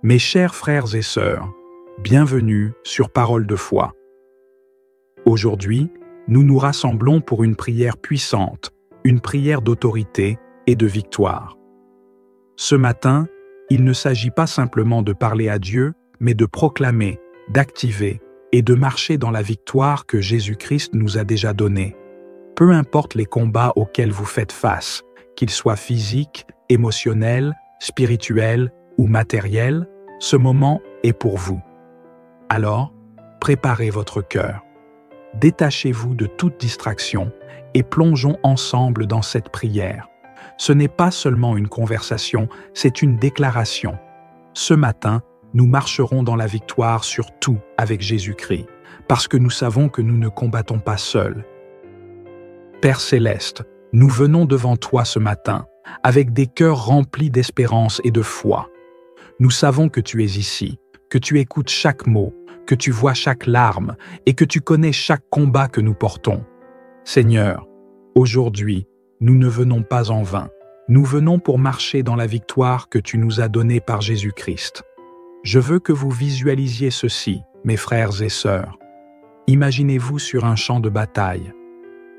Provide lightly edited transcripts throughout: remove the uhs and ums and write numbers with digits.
Mes chers frères et sœurs, bienvenue sur Parole de foi. Aujourd'hui, nous nous rassemblons pour une prière puissante, une prière d'autorité et de victoire. Ce matin, il ne s'agit pas simplement de parler à Dieu, mais de proclamer, d'activer et de marcher dans la victoire que Jésus-Christ nous a déjà donnée. Peu importe les combats auxquels vous faites face, qu'ils soient physiques, émotionnels, spirituels ou matériels, ce moment est pour vous. Alors, préparez votre cœur. Détachez-vous de toute distraction et plongeons ensemble dans cette prière. Ce n'est pas seulement une conversation, c'est une déclaration. Ce matin, nous marcherons dans la victoire sur tout avec Jésus-Christ, parce que nous savons que nous ne combattons pas seuls. Père Céleste, nous venons devant toi ce matin, avec des cœurs remplis d'espérance et de foi. Nous savons que tu es ici, que tu écoutes chaque mot, que tu vois chaque larme et que tu connais chaque combat que nous portons. Seigneur, aujourd'hui, nous ne venons pas en vain. Nous venons pour marcher dans la victoire que tu nous as donnée par Jésus-Christ. Je veux que vous visualisiez ceci, mes frères et sœurs. Imaginez-vous sur un champ de bataille.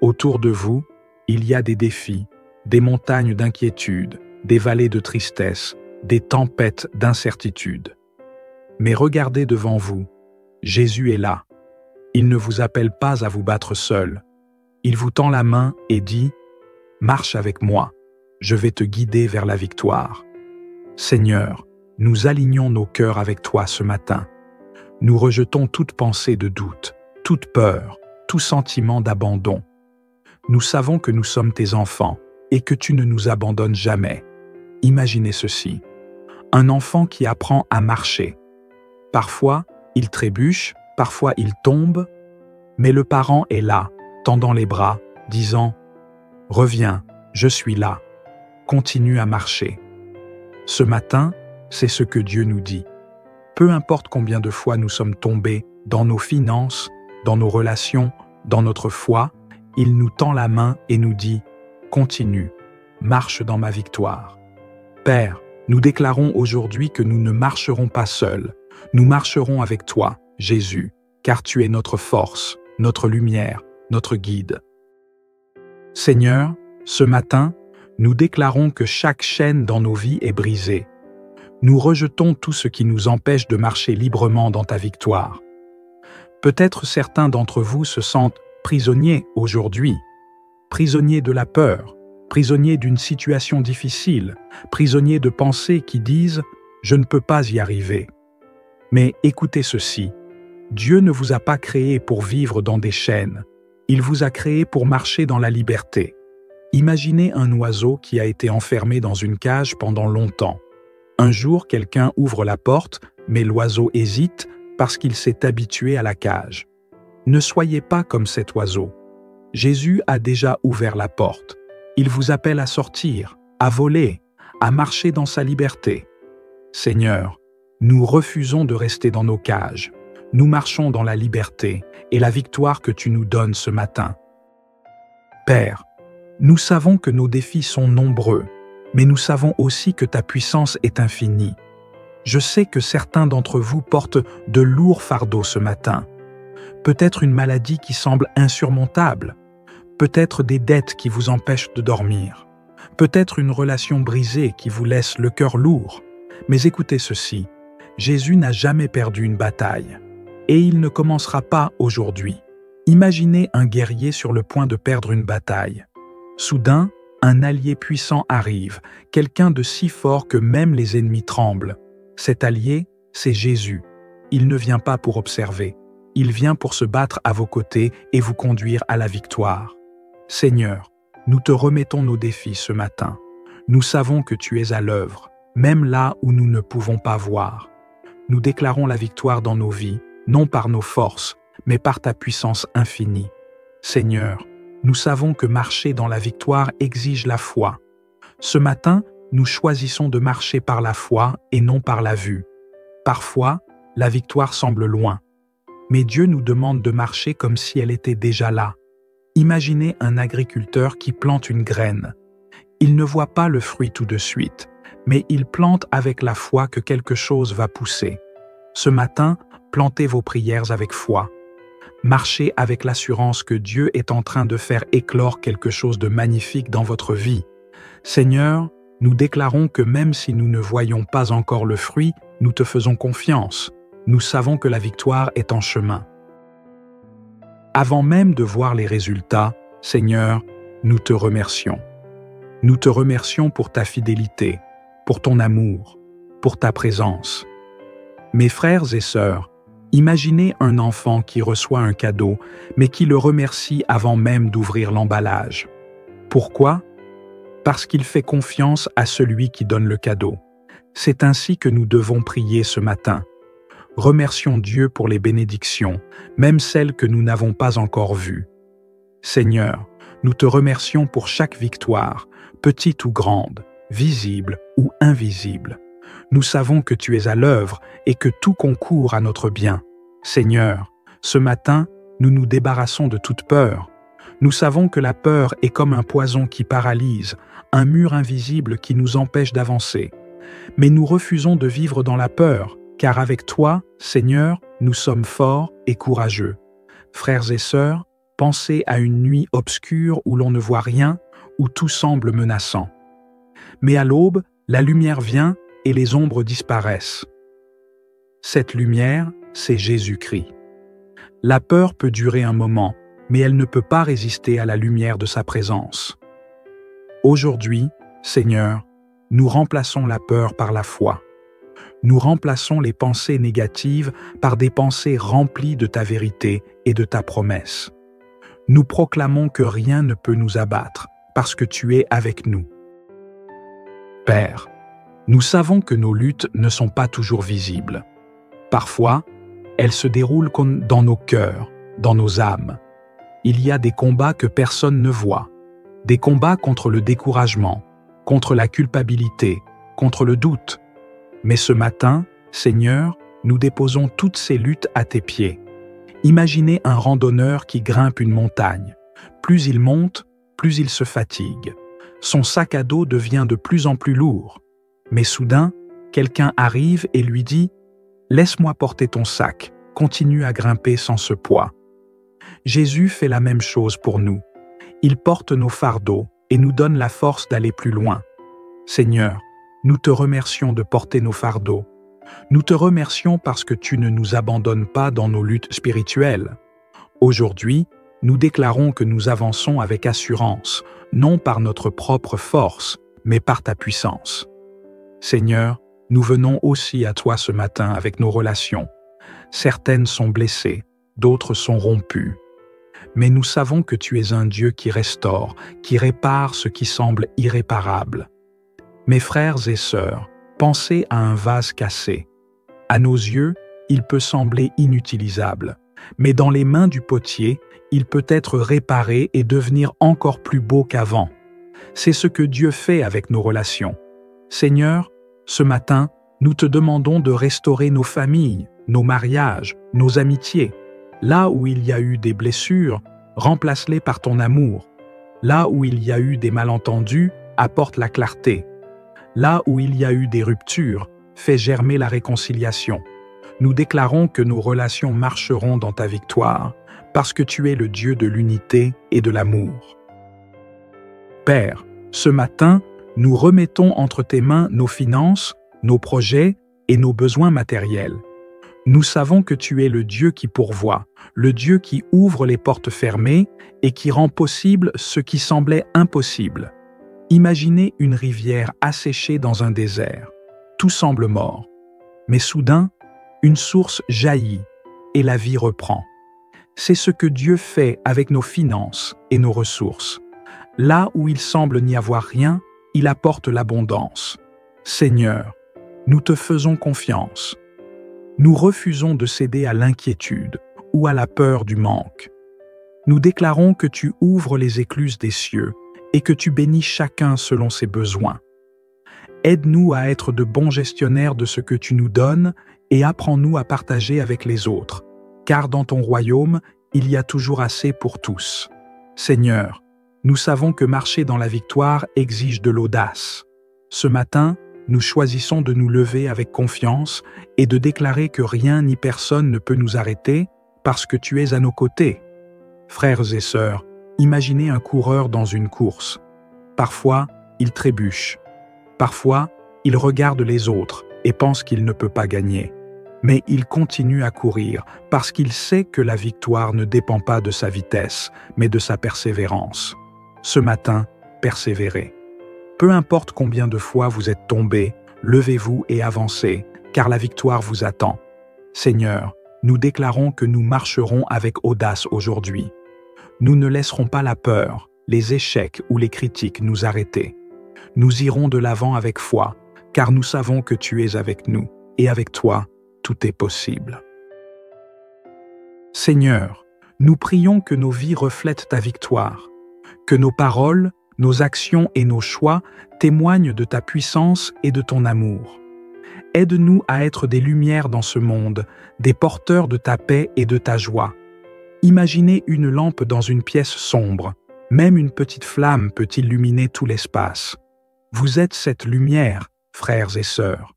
Autour de vous, il y a des défis, des montagnes d'inquiétude, des vallées de tristesse, des tempêtes d'incertitude. Mais regardez devant vous, Jésus est là. Il ne vous appelle pas à vous battre seul. Il vous tend la main et dit « Marche avec moi, je vais te guider vers la victoire. » Seigneur, nous alignons nos cœurs avec toi ce matin. Nous rejetons toute pensée de doute, toute peur, tout sentiment d'abandon. Nous savons que nous sommes tes enfants et que tu ne nous abandonnes jamais. Imaginez ceci. Un enfant qui apprend à marcher. Parfois, il trébuche, parfois il tombe, mais le parent est là, tendant les bras, disant « Reviens, je suis là. Continue à marcher. » Ce matin, c'est ce que Dieu nous dit. Peu importe combien de fois nous sommes tombés dans nos finances, dans nos relations, dans notre foi, il nous tend la main et nous dit « Continue, marche dans ma victoire. » Père, nous déclarons aujourd'hui que nous ne marcherons pas seuls. Nous marcherons avec toi, Jésus, car tu es notre force, notre lumière, notre guide. Seigneur, ce matin, nous déclarons que chaque chaîne dans nos vies est brisée. Nous rejetons tout ce qui nous empêche de marcher librement dans ta victoire. Peut-être certains d'entre vous se sentent prisonniers aujourd'hui, prisonniers de la peur, prisonniers d'une situation difficile, prisonniers de pensées qui disent « je ne peux pas y arriver ». Mais écoutez ceci, Dieu ne vous a pas créé pour vivre dans des chaînes, il vous a créé pour marcher dans la liberté. Imaginez un oiseau qui a été enfermé dans une cage pendant longtemps. Un jour, quelqu'un ouvre la porte, mais l'oiseau hésite parce qu'il s'est habitué à la cage. Ne soyez pas comme cet oiseau. Jésus a déjà ouvert la porte. Il vous appelle à sortir, à voler, à marcher dans sa liberté. Seigneur, nous refusons de rester dans nos cages. Nous marchons dans la liberté et la victoire que tu nous donnes ce matin. Père, nous savons que nos défis sont nombreux, mais nous savons aussi que ta puissance est infinie. Je sais que certains d'entre vous portent de lourds fardeaux ce matin. Peut-être une maladie qui semble insurmontable. Peut-être des dettes qui vous empêchent de dormir. Peut-être une relation brisée qui vous laisse le cœur lourd. Mais écoutez ceci, Jésus n'a jamais perdu une bataille. Et il ne commencera pas aujourd'hui. Imaginez un guerrier sur le point de perdre une bataille. Soudain, un allié puissant arrive, quelqu'un de si fort que même les ennemis tremblent. Cet allié, c'est Jésus. Il ne vient pas pour observer. Il vient pour se battre à vos côtés et vous conduire à la victoire. Seigneur, nous te remettons nos défis ce matin. Nous savons que tu es à l'œuvre, même là où nous ne pouvons pas voir. Nous déclarons la victoire dans nos vies, non par nos forces, mais par ta puissance infinie. Seigneur, nous savons que marcher dans la victoire exige la foi. Ce matin, nous choisissons de marcher par la foi et non par la vue. Parfois, la victoire semble loin. Mais Dieu nous demande de marcher comme si elle était déjà là. Imaginez un agriculteur qui plante une graine. Il ne voit pas le fruit tout de suite, mais ils plantent avec la foi que quelque chose va pousser. Ce matin, plantez vos prières avec foi. Marchez avec l'assurance que Dieu est en train de faire éclore quelque chose de magnifique dans votre vie. Seigneur, nous déclarons que même si nous ne voyons pas encore le fruit, nous te faisons confiance. Nous savons que la victoire est en chemin. Avant même de voir les résultats, Seigneur, nous te remercions. Nous te remercions pour ta fidélité, pour ton amour, pour ta présence. Mes frères et sœurs, imaginez un enfant qui reçoit un cadeau, mais qui le remercie avant même d'ouvrir l'emballage. Pourquoi? Parce qu'il fait confiance à celui qui donne le cadeau. C'est ainsi que nous devons prier ce matin. Remercions Dieu pour les bénédictions, même celles que nous n'avons pas encore vues. Seigneur, nous te remercions pour chaque victoire, petite ou grande, visible ou invisible. Nous savons que tu es à l'œuvre et que tout concourt à notre bien. Seigneur, ce matin, nous nous débarrassons de toute peur. Nous savons que la peur est comme un poison qui paralyse, un mur invisible qui nous empêche d'avancer. Mais nous refusons de vivre dans la peur, car avec toi, Seigneur, nous sommes forts et courageux. Frères et sœurs, pensez à une nuit obscure où l'on ne voit rien, où tout semble menaçant. Mais à l'aube, la lumière vient et les ombres disparaissent. Cette lumière, c'est Jésus-Christ. La peur peut durer un moment, mais elle ne peut pas résister à la lumière de sa présence. Aujourd'hui, Seigneur, nous remplaçons la peur par la foi. Nous remplaçons les pensées négatives par des pensées remplies de ta vérité et de ta promesse. Nous proclamons que rien ne peut nous abattre, parce que tu es avec nous. Père, nous savons que nos luttes ne sont pas toujours visibles. Parfois, elles se déroulent dans nos cœurs, dans nos âmes. Il y a des combats que personne ne voit, des combats contre le découragement, contre la culpabilité, contre le doute. Mais ce matin, Seigneur, nous déposons toutes ces luttes à tes pieds. Imaginez un randonneur qui grimpe une montagne. Plus il monte, plus il se fatigue. Son sac à dos devient de plus en plus lourd. Mais soudain, quelqu'un arrive et lui dit « Laisse-moi porter ton sac, continue à grimper sans ce poids. » Jésus fait la même chose pour nous. Il porte nos fardeaux et nous donne la force d'aller plus loin. Seigneur, nous te remercions de porter nos fardeaux. Nous te remercions parce que tu ne nous abandonnes pas dans nos luttes spirituelles. Aujourd'hui, nous déclarons que nous avançons avec assurance, non par notre propre force, mais par ta puissance. Seigneur, nous venons aussi à toi ce matin avec nos relations. Certaines sont blessées, d'autres sont rompues. Mais nous savons que tu es un Dieu qui restaure, qui répare ce qui semble irréparable. Mes frères et sœurs, pensez à un vase cassé. À nos yeux, il peut sembler inutilisable, mais dans les mains du potier, il peut être réparé et devenir encore plus beau qu'avant. C'est ce que Dieu fait avec nos relations. Seigneur, ce matin, nous te demandons de restaurer nos familles, nos mariages, nos amitiés. Là où il y a eu des blessures, remplace-les par ton amour. Là où il y a eu des malentendus, apporte la clarté. Là où il y a eu des ruptures, fais germer la réconciliation. Nous déclarons que nos relations marcheront dans ta victoire, parce que tu es le Dieu de l'unité et de l'amour. Père, ce matin, nous remettons entre tes mains nos finances, nos projets et nos besoins matériels. Nous savons que tu es le Dieu qui pourvoit, le Dieu qui ouvre les portes fermées et qui rend possible ce qui semblait impossible. Imaginez une rivière asséchée dans un désert. Tout semble mort. Mais soudain, une source jaillit et la vie reprend. C'est ce que Dieu fait avec nos finances et nos ressources. Là où il semble n'y avoir rien, il apporte l'abondance. Seigneur, nous te faisons confiance. Nous refusons de céder à l'inquiétude ou à la peur du manque. Nous déclarons que tu ouvres les écluses des cieux et que tu bénis chacun selon ses besoins. Aide-nous à être de bons gestionnaires de ce que tu nous donnes et apprends-nous à partager avec les autres, car dans ton royaume, il y a toujours assez pour tous. Seigneur, nous savons que marcher dans la victoire exige de l'audace. Ce matin, nous choisissons de nous lever avec confiance et de déclarer que rien ni personne ne peut nous arrêter parce que tu es à nos côtés. Frères et sœurs, imaginez un coureur dans une course. Parfois, il trébuche. Parfois, il regarde les autres et pense qu'il ne peut pas gagner. Mais il continue à courir parce qu'il sait que la victoire ne dépend pas de sa vitesse, mais de sa persévérance. Ce matin, persévérez. Peu importe combien de fois vous êtes tombé, levez-vous et avancez, car la victoire vous attend. Seigneur, nous déclarons que nous marcherons avec audace aujourd'hui. Nous ne laisserons pas la peur, les échecs ou les critiques nous arrêter. Nous irons de l'avant avec foi, car nous savons que tu es avec nous, et avec toi, tout est possible. Seigneur, nous prions que nos vies reflètent ta victoire, que nos paroles, nos actions et nos choix témoignent de ta puissance et de ton amour. Aide-nous à être des lumières dans ce monde, des porteurs de ta paix et de ta joie. Imaginez une lampe dans une pièce sombre. Même une petite flamme peut illuminer tout l'espace. Vous êtes cette lumière, frères et sœurs.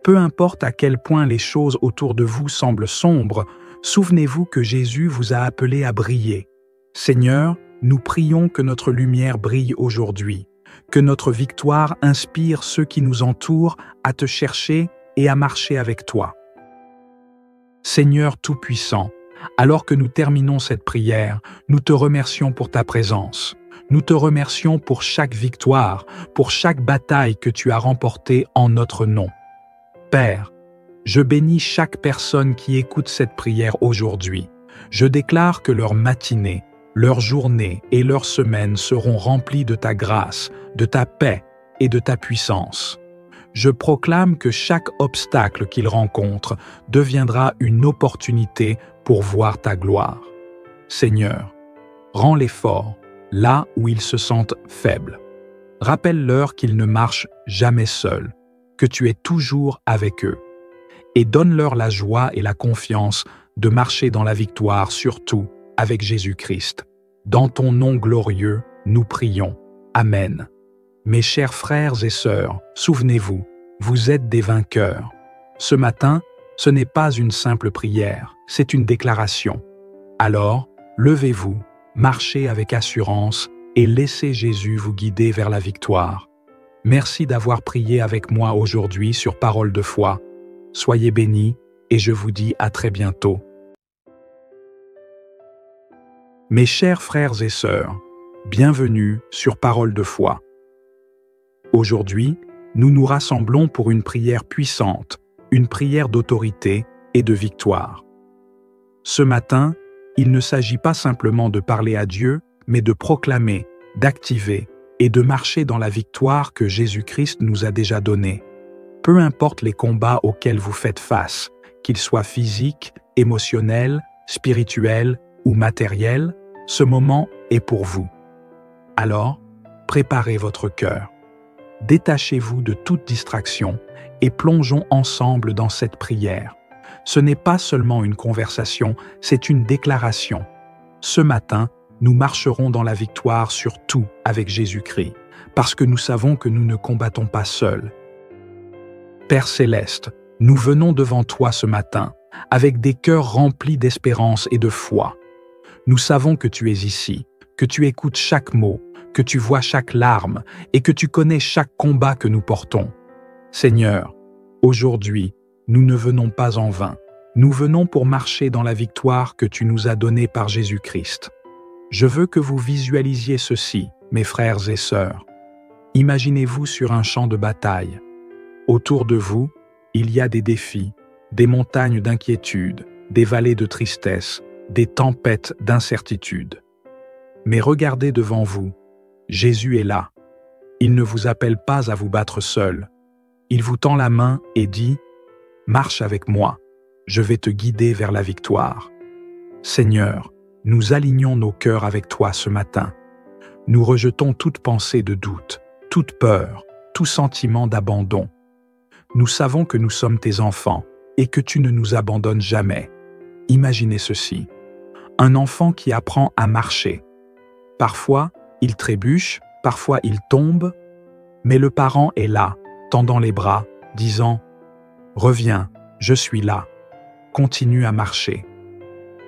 Peu importe à quel point les choses autour de vous semblent sombres, souvenez-vous que Jésus vous a appelé à briller. Seigneur, nous prions que notre lumière brille aujourd'hui, que notre victoire inspire ceux qui nous entourent à te chercher et à marcher avec toi. Seigneur Tout-Puissant, alors que nous terminons cette prière, nous te remercions pour ta présence. Nous te remercions pour chaque victoire, pour chaque bataille que tu as remportée en notre nom. Père, je bénis chaque personne qui écoute cette prière aujourd'hui. Je déclare que leur matinée, leur journée et leur semaine seront remplies de ta grâce, de ta paix et de ta puissance. Je proclame que chaque obstacle qu'ils rencontrent deviendra une opportunité pour voir ta gloire. Seigneur, rends-les forts là où ils se sentent faibles. Rappelle-leur qu'ils ne marchent jamais seuls, que tu es toujours avec eux. Et donne-leur la joie et la confiance de marcher dans la victoire, surtout avec Jésus-Christ. Dans ton nom glorieux, nous prions. Amen. Mes chers frères et sœurs, souvenez-vous, vous êtes des vainqueurs. Ce matin, ce n'est pas une simple prière, c'est une déclaration. Alors, levez-vous, marchez avec assurance et laissez Jésus vous guider vers la victoire. Merci d'avoir prié avec moi aujourd'hui sur Parole de foi. Soyez bénis et je vous dis à très bientôt. Mes chers frères et sœurs, bienvenue sur Parole de foi. Aujourd'hui, nous nous rassemblons pour une prière puissante, une prière d'autorité et de victoire. Ce matin, il ne s'agit pas simplement de parler à Dieu, mais de proclamer, d'activer et de marcher dans la victoire que Jésus-Christ nous a déjà donnée. Peu importe les combats auxquels vous faites face, qu'ils soient physiques, émotionnels, spirituels ou matériels, ce moment est pour vous. Alors, préparez votre cœur. Détachez-vous de toute distraction et plongeons ensemble dans cette prière. Ce n'est pas seulement une conversation, c'est une déclaration. Ce matin, nous marcherons dans la victoire sur tout avec Jésus-Christ, parce que nous savons que nous ne combattons pas seuls. Père Céleste, nous venons devant toi ce matin, avec des cœurs remplis d'espérance et de foi. Nous savons que tu es ici, que tu écoutes chaque mot, que tu vois chaque larme et que tu connais chaque combat que nous portons. Seigneur, aujourd'hui, nous ne venons pas en vain. Nous venons pour marcher dans la victoire que tu nous as donnée par Jésus-Christ. Je veux que vous visualisiez ceci, mes frères et sœurs. Imaginez-vous sur un champ de bataille. Autour de vous, il y a des défis, des montagnes d'inquiétude, des vallées de tristesse, des tempêtes d'incertitude. Mais regardez devant vous, Jésus est là. Il ne vous appelle pas à vous battre seul. Il vous tend la main et dit « Marche avec moi, je vais te guider vers la victoire. » Seigneur, nous alignons nos cœurs avec toi ce matin. Nous rejetons toute pensée de doute, toute peur, tout sentiment d'abandon. Nous savons que nous sommes tes enfants et que tu ne nous abandonnes jamais. Imaginez ceci. Un enfant qui apprend à marcher. Parfois, il trébuche, parfois il tombe, mais le parent est là, tendant les bras, disant « Reviens, je suis là, continue à marcher ».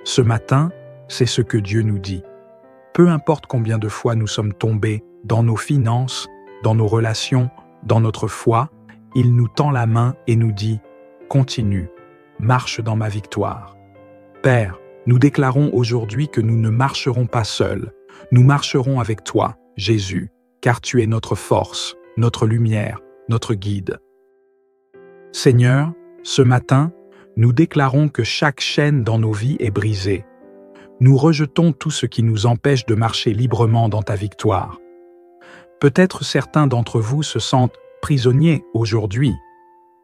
Ce matin, c'est ce que Dieu nous dit. Peu importe combien de fois nous sommes tombés dans nos finances, dans nos relations, dans notre foi, il nous tend la main et nous dit « Continue, marche dans ma victoire ». Père, nous déclarons aujourd'hui que nous ne marcherons pas seuls, nous marcherons avec toi, Jésus, car tu es notre force, notre lumière, notre guide. Seigneur, ce matin, nous déclarons que chaque chaîne dans nos vies est brisée. Nous rejetons tout ce qui nous empêche de marcher librement dans ta victoire. Peut-être certains d'entre vous se sentent prisonniers aujourd'hui,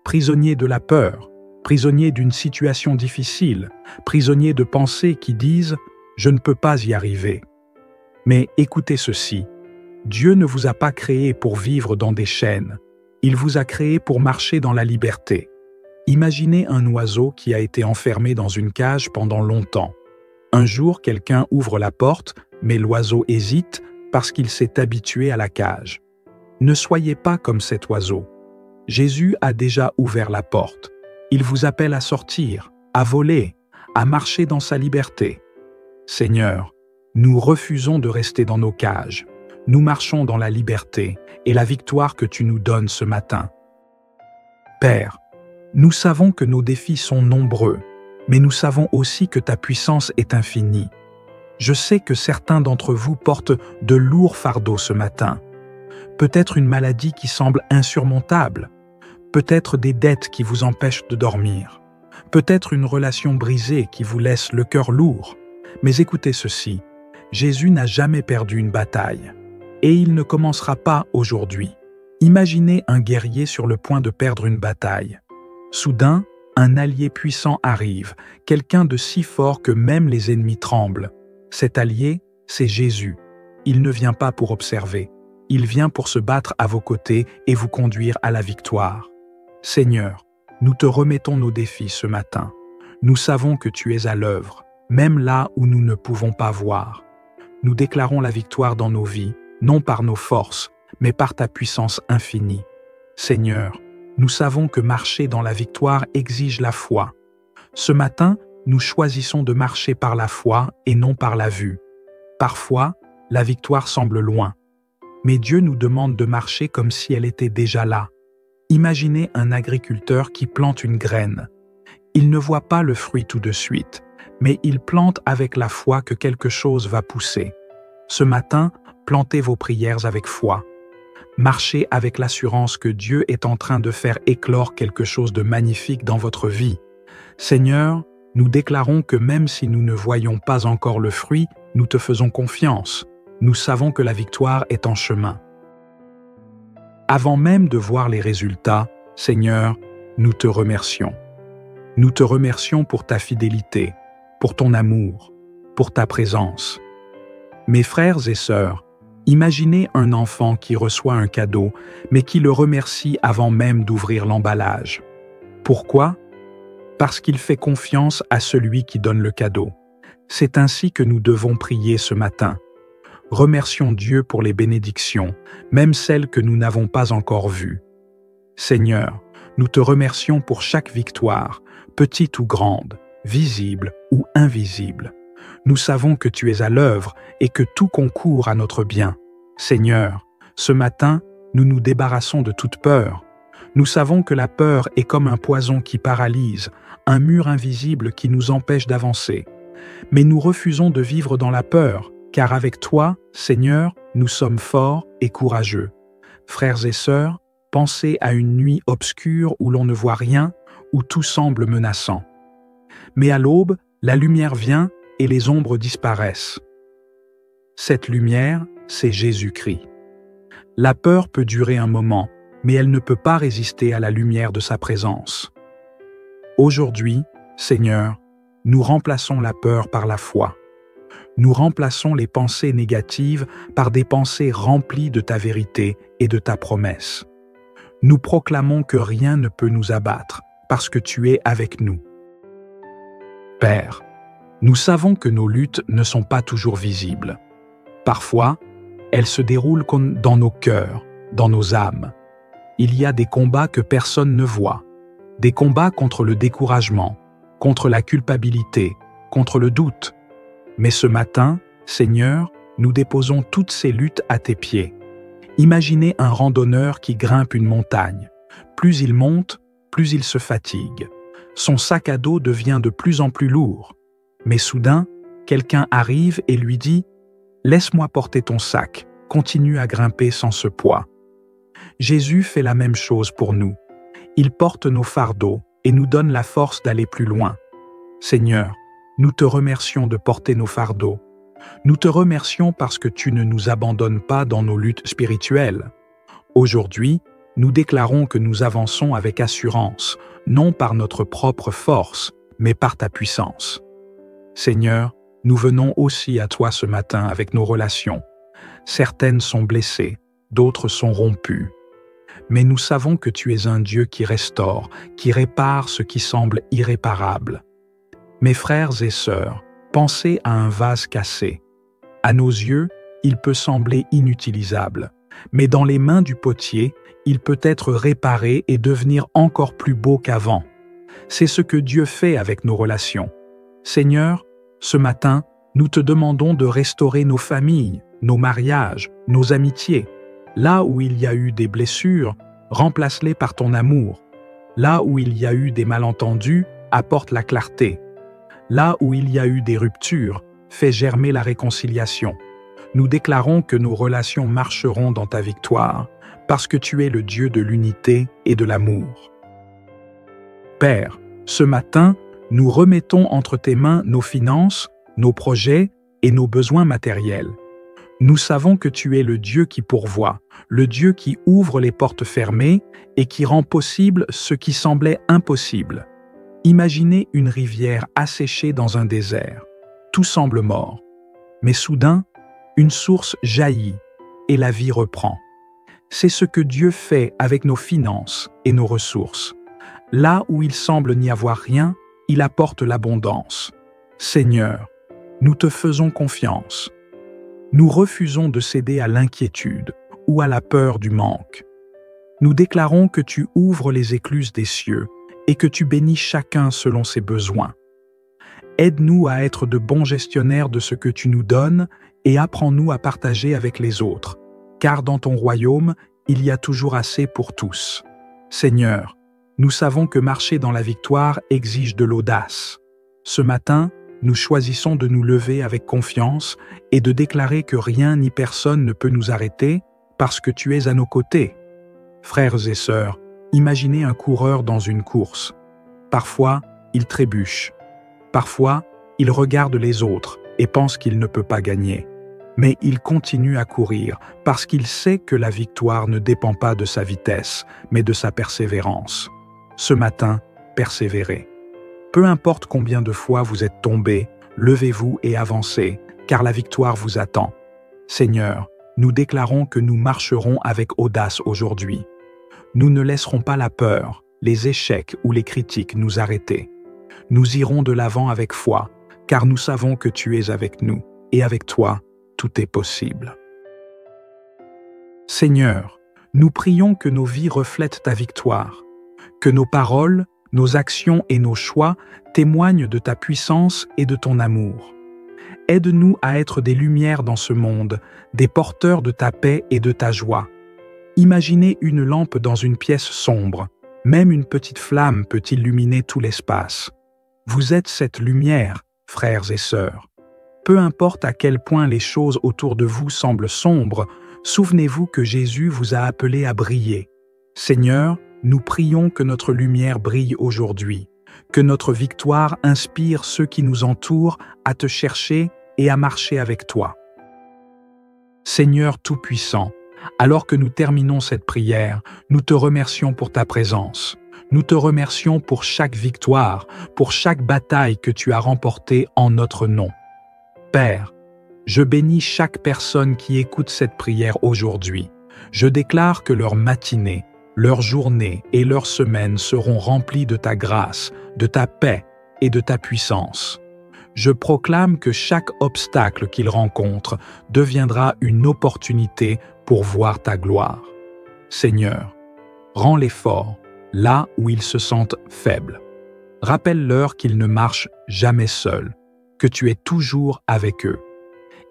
prisonniers de la peur, prisonniers d'une situation difficile, prisonniers de pensées qui disent « je ne peux pas y arriver ». Mais écoutez ceci, Dieu ne vous a pas créé pour vivre dans des chaînes, il vous a créé pour marcher dans la liberté. Imaginez un oiseau qui a été enfermé dans une cage pendant longtemps. Un jour, quelqu'un ouvre la porte, mais l'oiseau hésite parce qu'il s'est habitué à la cage. Ne soyez pas comme cet oiseau. Jésus a déjà ouvert la porte. Il vous appelle à sortir, à voler, à marcher dans sa liberté. Seigneur, nous refusons de rester dans nos cages. Nous marchons dans la liberté et la victoire que tu nous donnes ce matin. Père, nous savons que nos défis sont nombreux, mais nous savons aussi que ta puissance est infinie. Je sais que certains d'entre vous portent de lourds fardeaux ce matin. Peut-être une maladie qui semble insurmontable, peut-être des dettes qui vous empêchent de dormir, peut-être une relation brisée qui vous laisse le cœur lourd. Mais écoutez ceci, Jésus n'a jamais perdu une bataille, et il ne commencera pas aujourd'hui. Imaginez un guerrier sur le point de perdre une bataille. Soudain, un allié puissant arrive, quelqu'un de si fort que même les ennemis tremblent. Cet allié, c'est Jésus. Il ne vient pas pour observer. Il vient pour se battre à vos côtés et vous conduire à la victoire. Seigneur, nous te remettons nos défis ce matin. Nous savons que tu es à l'œuvre, même là où nous ne pouvons pas voir. Nous déclarons la victoire dans nos vies, non par nos forces, mais par ta puissance infinie. Seigneur, nous savons que marcher dans la victoire exige la foi. Ce matin, nous choisissons de marcher par la foi et non par la vue. Parfois, la victoire semble loin. Mais Dieu nous demande de marcher comme si elle était déjà là. Imaginez un agriculteur qui plante une graine. Il ne voit pas le fruit tout de suite, mais il plante avec la foi que quelque chose va pousser. Ce matin, plantez vos prières avec foi. Marchez avec l'assurance que Dieu est en train de faire éclore quelque chose de magnifique dans votre vie. Seigneur, nous déclarons que même si nous ne voyons pas encore le fruit, nous te faisons confiance. Nous savons que la victoire est en chemin. Avant même de voir les résultats, Seigneur, nous te remercions. Nous te remercions pour ta fidélité, pour ton amour, pour ta présence. Mes frères et sœurs, imaginez un enfant qui reçoit un cadeau, mais qui le remercie avant même d'ouvrir l'emballage. Pourquoi? Parce qu'il fait confiance à celui qui donne le cadeau. C'est ainsi que nous devons prier ce matin. Remercions Dieu pour les bénédictions, même celles que nous n'avons pas encore vues. Seigneur, nous te remercions pour chaque victoire, petite ou grande, visible ou invisible. Nous savons que tu es à l'œuvre et que tout concourt à notre bien. Seigneur, ce matin, nous nous débarrassons de toute peur. Nous savons que la peur est comme un poison qui paralyse, un mur invisible qui nous empêche d'avancer. Mais nous refusons de vivre dans la peur, car avec toi, Seigneur, nous sommes forts et courageux. Frères et sœurs, pensez à une nuit obscure où l'on ne voit rien, où tout semble menaçant. Mais à l'aube, la lumière vient et les ombres disparaissent. Cette lumière, c'est Jésus-Christ. La peur peut durer un moment, mais elle ne peut pas résister à la lumière de sa présence. Aujourd'hui, Seigneur, nous remplaçons la peur par la foi. Nous remplaçons les pensées négatives par des pensées remplies de ta vérité et de ta promesse. Nous proclamons que rien ne peut nous abattre, parce que tu es avec nous. Père, nous savons que nos luttes ne sont pas toujours visibles. Parfois, elles se déroulent comme dans nos cœurs, dans nos âmes. il y a des combats que personne ne voit. Des combats contre le découragement, contre la culpabilité, contre le doute. Mais ce matin, Seigneur, nous déposons toutes ces luttes à tes pieds. Imaginez un randonneur qui grimpe une montagne. Plus il monte, plus il se fatigue. Son sac à dos devient de plus en plus lourd. Mais soudain, quelqu'un arrive et lui dit « Laisse-moi porter ton sac, continue à grimper sans ce poids. » Jésus fait la même chose pour nous. Il porte nos fardeaux et nous donne la force d'aller plus loin. Seigneur, nous te remercions de porter nos fardeaux. Nous te remercions parce que tu ne nous abandonnes pas dans nos luttes spirituelles. Aujourd'hui, nous déclarons que nous avançons avec assurance, non par notre propre force, mais par ta puissance. Seigneur, nous venons aussi à toi ce matin avec nos relations. Certaines sont blessées, d'autres sont rompues. Mais nous savons que tu es un Dieu qui restaure, qui répare ce qui semble irréparable. Mes frères et sœurs, pensez à un vase cassé. À nos yeux, il peut sembler inutilisable, mais dans les mains du potier, il peut être réparé et devenir encore plus beau qu'avant. C'est ce que Dieu fait avec nos relations. Seigneur, ce matin, nous te demandons de restaurer nos familles, nos mariages, nos amitiés. Là où il y a eu des blessures, remplace-les par ton amour. Là où il y a eu des malentendus, apporte la clarté. Là où il y a eu des ruptures, fais germer la réconciliation. Nous déclarons que nos relations marcheront dans ta victoire, parce que tu es le Dieu de l'unité et de l'amour. Père, ce matin, nous remettons entre tes mains nos finances, nos projets et nos besoins matériels. Nous savons que tu es le Dieu qui pourvoit, le Dieu qui ouvre les portes fermées et qui rend possible ce qui semblait impossible. Imaginez une rivière asséchée dans un désert. Tout semble mort. Mais soudain, une source jaillit et la vie reprend. C'est ce que Dieu fait avec nos finances et nos ressources. Là où il semble n'y avoir rien, il apporte l'abondance. Seigneur, nous te faisons confiance. Nous refusons de céder à l'inquiétude ou à la peur du manque. Nous déclarons que tu ouvres les écluses des cieux et que tu bénis chacun selon ses besoins. Aide-nous à être de bons gestionnaires de ce que tu nous donnes et apprends-nous à partager avec les autres, car dans ton royaume, il y a toujours assez pour tous. Seigneur, nous savons que marcher dans la victoire exige de l'audace. Ce matin, nous choisissons de nous lever avec confiance et de déclarer que rien ni personne ne peut nous arrêter parce que tu es à nos côtés. Frères et sœurs, imaginez un coureur dans une course. Parfois, il trébuche. Parfois, il regarde les autres et pense qu'il ne peut pas gagner. Mais il continue à courir parce qu'il sait que la victoire ne dépend pas de sa vitesse, mais de sa persévérance. Ce matin, persévérez. Peu importe combien de fois vous êtes tombés, levez-vous et avancez, car la victoire vous attend. Seigneur, nous déclarons que nous marcherons avec audace aujourd'hui. Nous ne laisserons pas la peur, les échecs ou les critiques nous arrêter. Nous irons de l'avant avec foi, car nous savons que tu es avec nous, et avec toi, tout est possible. Seigneur, nous prions que nos vies reflètent ta victoire, que nos paroles, nos actions et nos choix témoignent de ta puissance et de ton amour. Aide-nous à être des lumières dans ce monde, des porteurs de ta paix et de ta joie. Imaginez une lampe dans une pièce sombre. Même une petite flamme peut illuminer tout l'espace. Vous êtes cette lumière, frères et sœurs. Peu importe à quel point les choses autour de vous semblent sombres, souvenez-vous que Jésus vous a appelé à briller. Seigneur, nous prions que notre lumière brille aujourd'hui, que notre victoire inspire ceux qui nous entourent à te chercher et à marcher avec toi. Seigneur Tout-Puissant, alors que nous terminons cette prière, nous te remercions pour ta présence. Nous te remercions pour chaque victoire, pour chaque bataille que tu as remportée en notre nom. Père, je bénis chaque personne qui écoute cette prière aujourd'hui. Je déclare que leur matinée, leur journée et leur semaine seront remplies de ta grâce, de ta paix et de ta puissance. Je proclame que chaque obstacle qu'ils rencontrent deviendra une opportunité pour voir ta gloire. Seigneur, Rends-les forts, là où ils se sentent faibles. Rappelle-leur qu'ils ne marchent jamais seuls, que tu es toujours avec eux.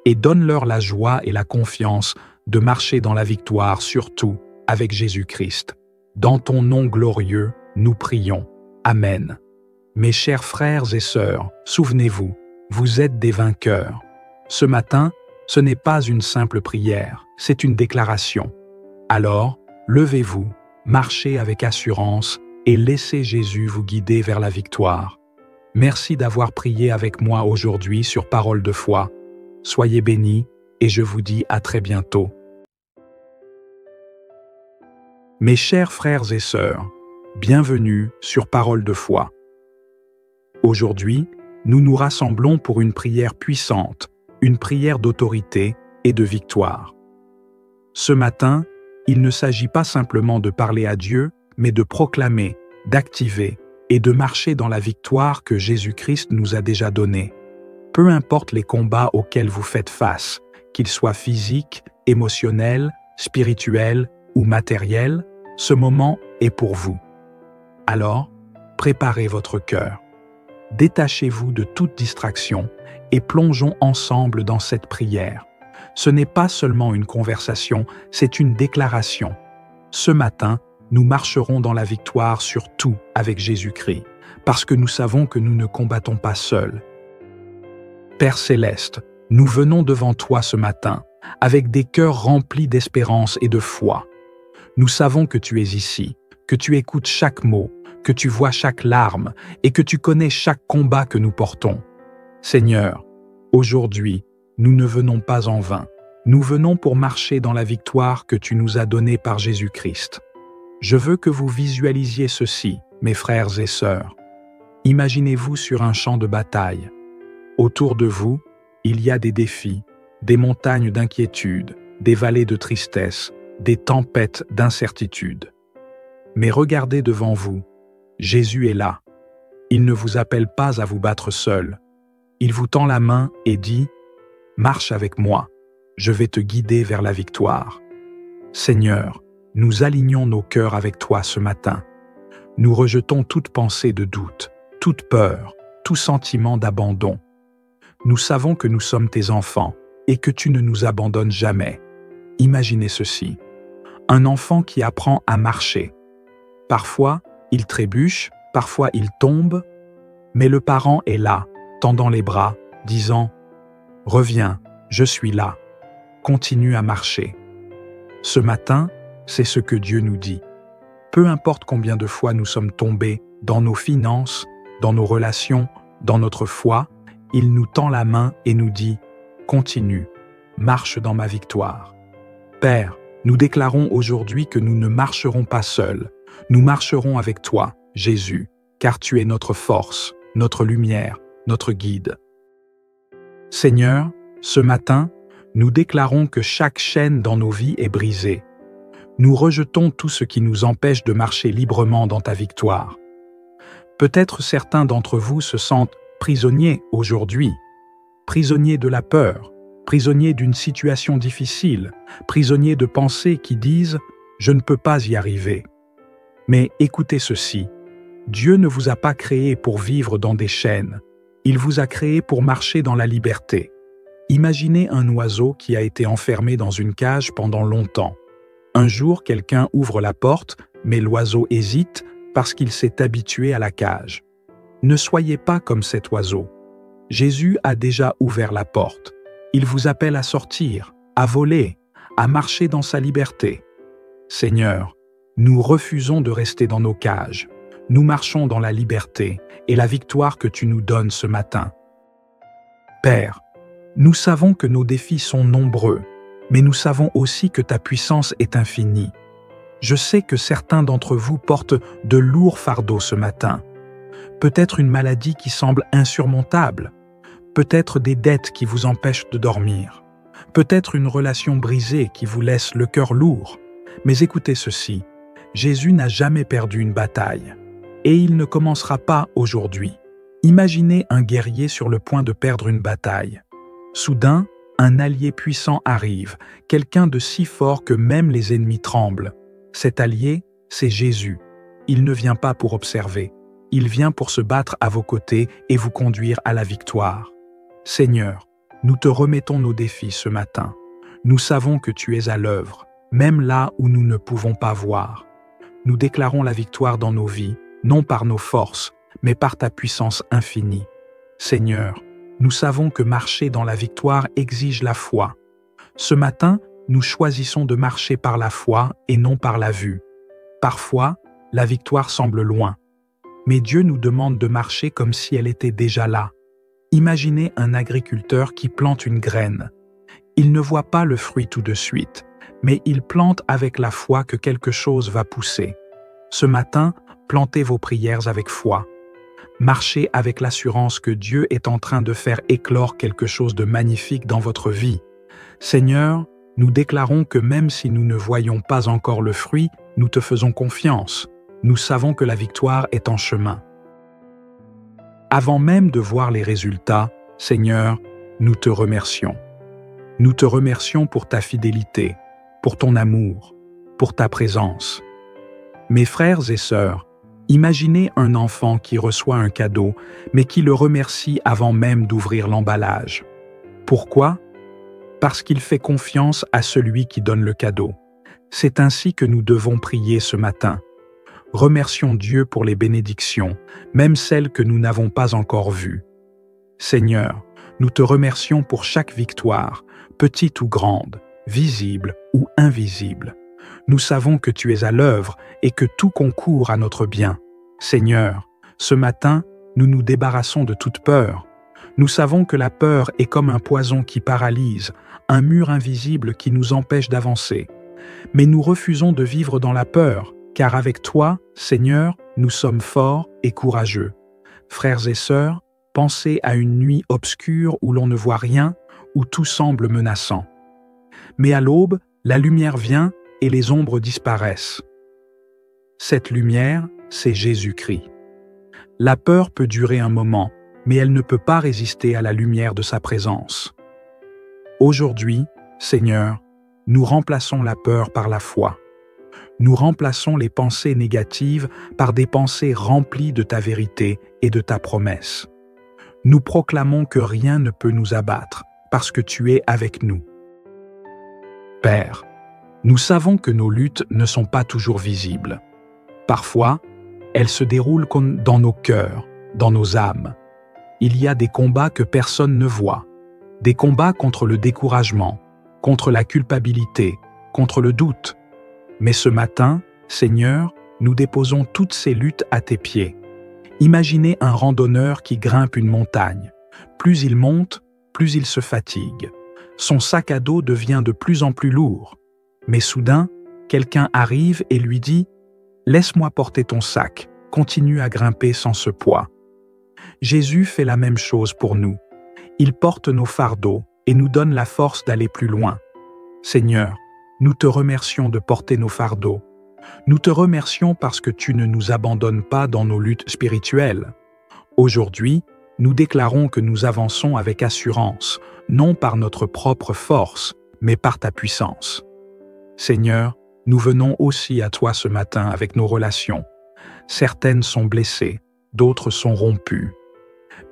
Et donne-leur la joie et la confiance de marcher dans la victoire, surtout avec Jésus-Christ. Dans ton nom glorieux, nous prions. Amen. Mes chers frères et sœurs, souvenez-vous, vous êtes des vainqueurs. Ce matin, ce n'est pas une simple prière, c'est une déclaration. Alors, levez-vous, marchez avec assurance et laissez Jésus vous guider vers la victoire. Merci d'avoir prié avec moi aujourd'hui sur Parole de foi. Soyez bénis et je vous dis à très bientôt. Mes chers frères et sœurs, bienvenue sur Parole de foi. Aujourd'hui, nous nous rassemblons pour une prière puissante, une prière d'autorité et de victoire. Ce matin, il ne s'agit pas simplement de parler à Dieu, mais de proclamer, d'activer et de marcher dans la victoire que Jésus-Christ nous a déjà donnée. Peu importe les combats auxquels vous faites face, qu'ils soient physiques, émotionnels, spirituels ou matériels, ce moment est pour vous. Alors, préparez votre cœur. Détachez-vous de toute distraction et plongeons ensemble dans cette prière. Ce n'est pas seulement une conversation, c'est une déclaration. Ce matin, nous marcherons dans la victoire sur tout avec Jésus-Christ, parce que nous savons que nous ne combattons pas seuls. Père céleste, nous venons devant toi ce matin, avec des cœurs remplis d'espérance et de foi. Nous savons que tu es ici, que tu écoutes chaque mot, que tu vois chaque larme et que tu connais chaque combat que nous portons. Seigneur, aujourd'hui, nous ne venons pas en vain. Nous venons pour marcher dans la victoire que tu nous as donnée par Jésus-Christ. Je veux que vous visualisiez ceci, mes frères et sœurs. Imaginez-vous sur un champ de bataille. Autour de vous, il y a des défis, des montagnes d'inquiétude, des vallées de tristesse, des tempêtes d'incertitude. Mais regardez devant vous, Jésus est là. Il ne vous appelle pas à vous battre seul. Il vous tend la main et dit « Marche avec moi, je vais te guider vers la victoire. » Seigneur, nous alignons nos cœurs avec toi ce matin. Nous rejetons toute pensée de doute, toute peur, tout sentiment d'abandon. Nous savons que nous sommes tes enfants et que tu ne nous abandonnes jamais. Imaginez ceci. Un enfant qui apprend à marcher. Parfois, il trébuche, parfois il tombe, mais le parent est là, tendant les bras, disant « Reviens, je suis là. Continue à marcher. » Ce matin, c'est ce que Dieu nous dit. Peu importe combien de fois nous sommes tombés dans nos finances, dans nos relations, dans notre foi, il nous tend la main et nous dit « Continue, marche dans ma victoire. » Père, nous déclarons aujourd'hui que nous ne marcherons pas seuls. Nous marcherons avec toi, Jésus, car tu es notre force, notre lumière, notre guide. Seigneur, ce matin, nous déclarons que chaque chaîne dans nos vies est brisée. Nous rejetons tout ce qui nous empêche de marcher librement dans ta victoire. Peut-être certains d'entre vous se sentent prisonniers aujourd'hui, prisonniers de la peur, prisonniers d'une situation difficile, prisonniers de pensées qui disent « je ne peux pas y arriver ». Mais écoutez ceci, Dieu ne vous a pas créé pour vivre dans des chaînes, il vous a créé pour marcher dans la liberté. Imaginez un oiseau qui a été enfermé dans une cage pendant longtemps. Un jour, quelqu'un ouvre la porte, mais l'oiseau hésite parce qu'il s'est habitué à la cage. Ne soyez pas comme cet oiseau. Jésus a déjà ouvert la porte. Il vous appelle à sortir, à voler, à marcher dans sa liberté. Seigneur, nous refusons de rester dans nos cages. Nous marchons dans la liberté et la victoire que tu nous donnes ce matin. Père, nous savons que nos défis sont nombreux, mais nous savons aussi que ta puissance est infinie. Je sais que certains d'entre vous portent de lourds fardeaux ce matin. Peut-être une maladie qui semble insurmontable, peut-être des dettes qui vous empêchent de dormir, peut-être une relation brisée qui vous laisse le cœur lourd. Mais écoutez ceci, Jésus n'a jamais perdu une bataille, et il ne commencera pas aujourd'hui. Imaginez un guerrier sur le point de perdre une bataille. Soudain, un allié puissant arrive, quelqu'un de si fort que même les ennemis tremblent. Cet allié, c'est Jésus. Il ne vient pas pour observer. Il vient pour se battre à vos côtés et vous conduire à la victoire. Seigneur, nous te remettons nos défis ce matin. Nous savons que tu es à l'œuvre, même là où nous ne pouvons pas voir. Nous déclarons la victoire dans nos vies, non par nos forces, mais par ta puissance infinie. Seigneur, nous savons que marcher dans la victoire exige la foi. Ce matin, nous choisissons de marcher par la foi et non par la vue. Parfois, la victoire semble loin. Mais Dieu nous demande de marcher comme si elle était déjà là. Imaginez un agriculteur qui plante une graine. Il ne voit pas le fruit tout de suite, mais il plante avec la foi que quelque chose va pousser. Ce matin, plantez vos prières avec foi. Marchez avec l'assurance que Dieu est en train de faire éclore quelque chose de magnifique dans votre vie. Seigneur, nous déclarons que même si nous ne voyons pas encore le fruit, nous te faisons confiance. Nous savons que la victoire est en chemin. Avant même de voir les résultats, Seigneur, nous te remercions. Nous te remercions pour ta fidélité, pour ton amour, pour ta présence. Mes frères et sœurs, imaginez un enfant qui reçoit un cadeau, mais qui le remercie avant même d'ouvrir l'emballage. Pourquoi? Parce qu'il fait confiance à celui qui donne le cadeau. C'est ainsi que nous devons prier ce matin. Remercions Dieu pour les bénédictions, même celles que nous n'avons pas encore vues. Seigneur, nous te remercions pour chaque victoire, petite ou grande, visible ou invisible. Nous savons que tu es à l'œuvre et que tout concourt à notre bien. Seigneur, ce matin, nous nous débarrassons de toute peur. Nous savons que la peur est comme un poison qui paralyse, un mur invisible qui nous empêche d'avancer. Mais nous refusons de vivre dans la peur, car avec toi, Seigneur, nous sommes forts et courageux. Frères et sœurs, pensez à une nuit obscure où l'on ne voit rien, où tout semble menaçant. Mais à l'aube, la lumière vient et les ombres disparaissent. Cette lumière, c'est Jésus-Christ. La peur peut durer un moment, mais elle ne peut pas résister à la lumière de sa présence. Aujourd'hui, Seigneur, nous remplaçons la peur par la foi. Nous remplaçons les pensées négatives par des pensées remplies de ta vérité et de ta promesse. Nous proclamons que rien ne peut nous abattre, parce que tu es avec nous. Père, nous savons que nos luttes ne sont pas toujours visibles. Parfois, elles se déroulent comme dans nos cœurs, dans nos âmes. Il y a des combats que personne ne voit, des combats contre le découragement, contre la culpabilité, contre le doute. Mais ce matin, Seigneur, nous déposons toutes ces luttes à tes pieds. Imaginez un randonneur qui grimpe une montagne. Plus il monte, plus il se fatigue. Son sac à dos devient de plus en plus lourd. Mais soudain, quelqu'un arrive et lui dit « Laisse-moi porter ton sac, continue à grimper sans ce poids. » Jésus fait la même chose pour nous. Il porte nos fardeaux et nous donne la force d'aller plus loin. Seigneur, nous te remercions de porter nos fardeaux. Nous te remercions parce que tu ne nous abandonnes pas dans nos luttes spirituelles. Aujourd'hui, nous déclarons que nous avançons avec assurance, non par notre propre force, mais par ta puissance. Seigneur, nous venons aussi à toi ce matin avec nos relations. Certaines sont blessées, d'autres sont rompues.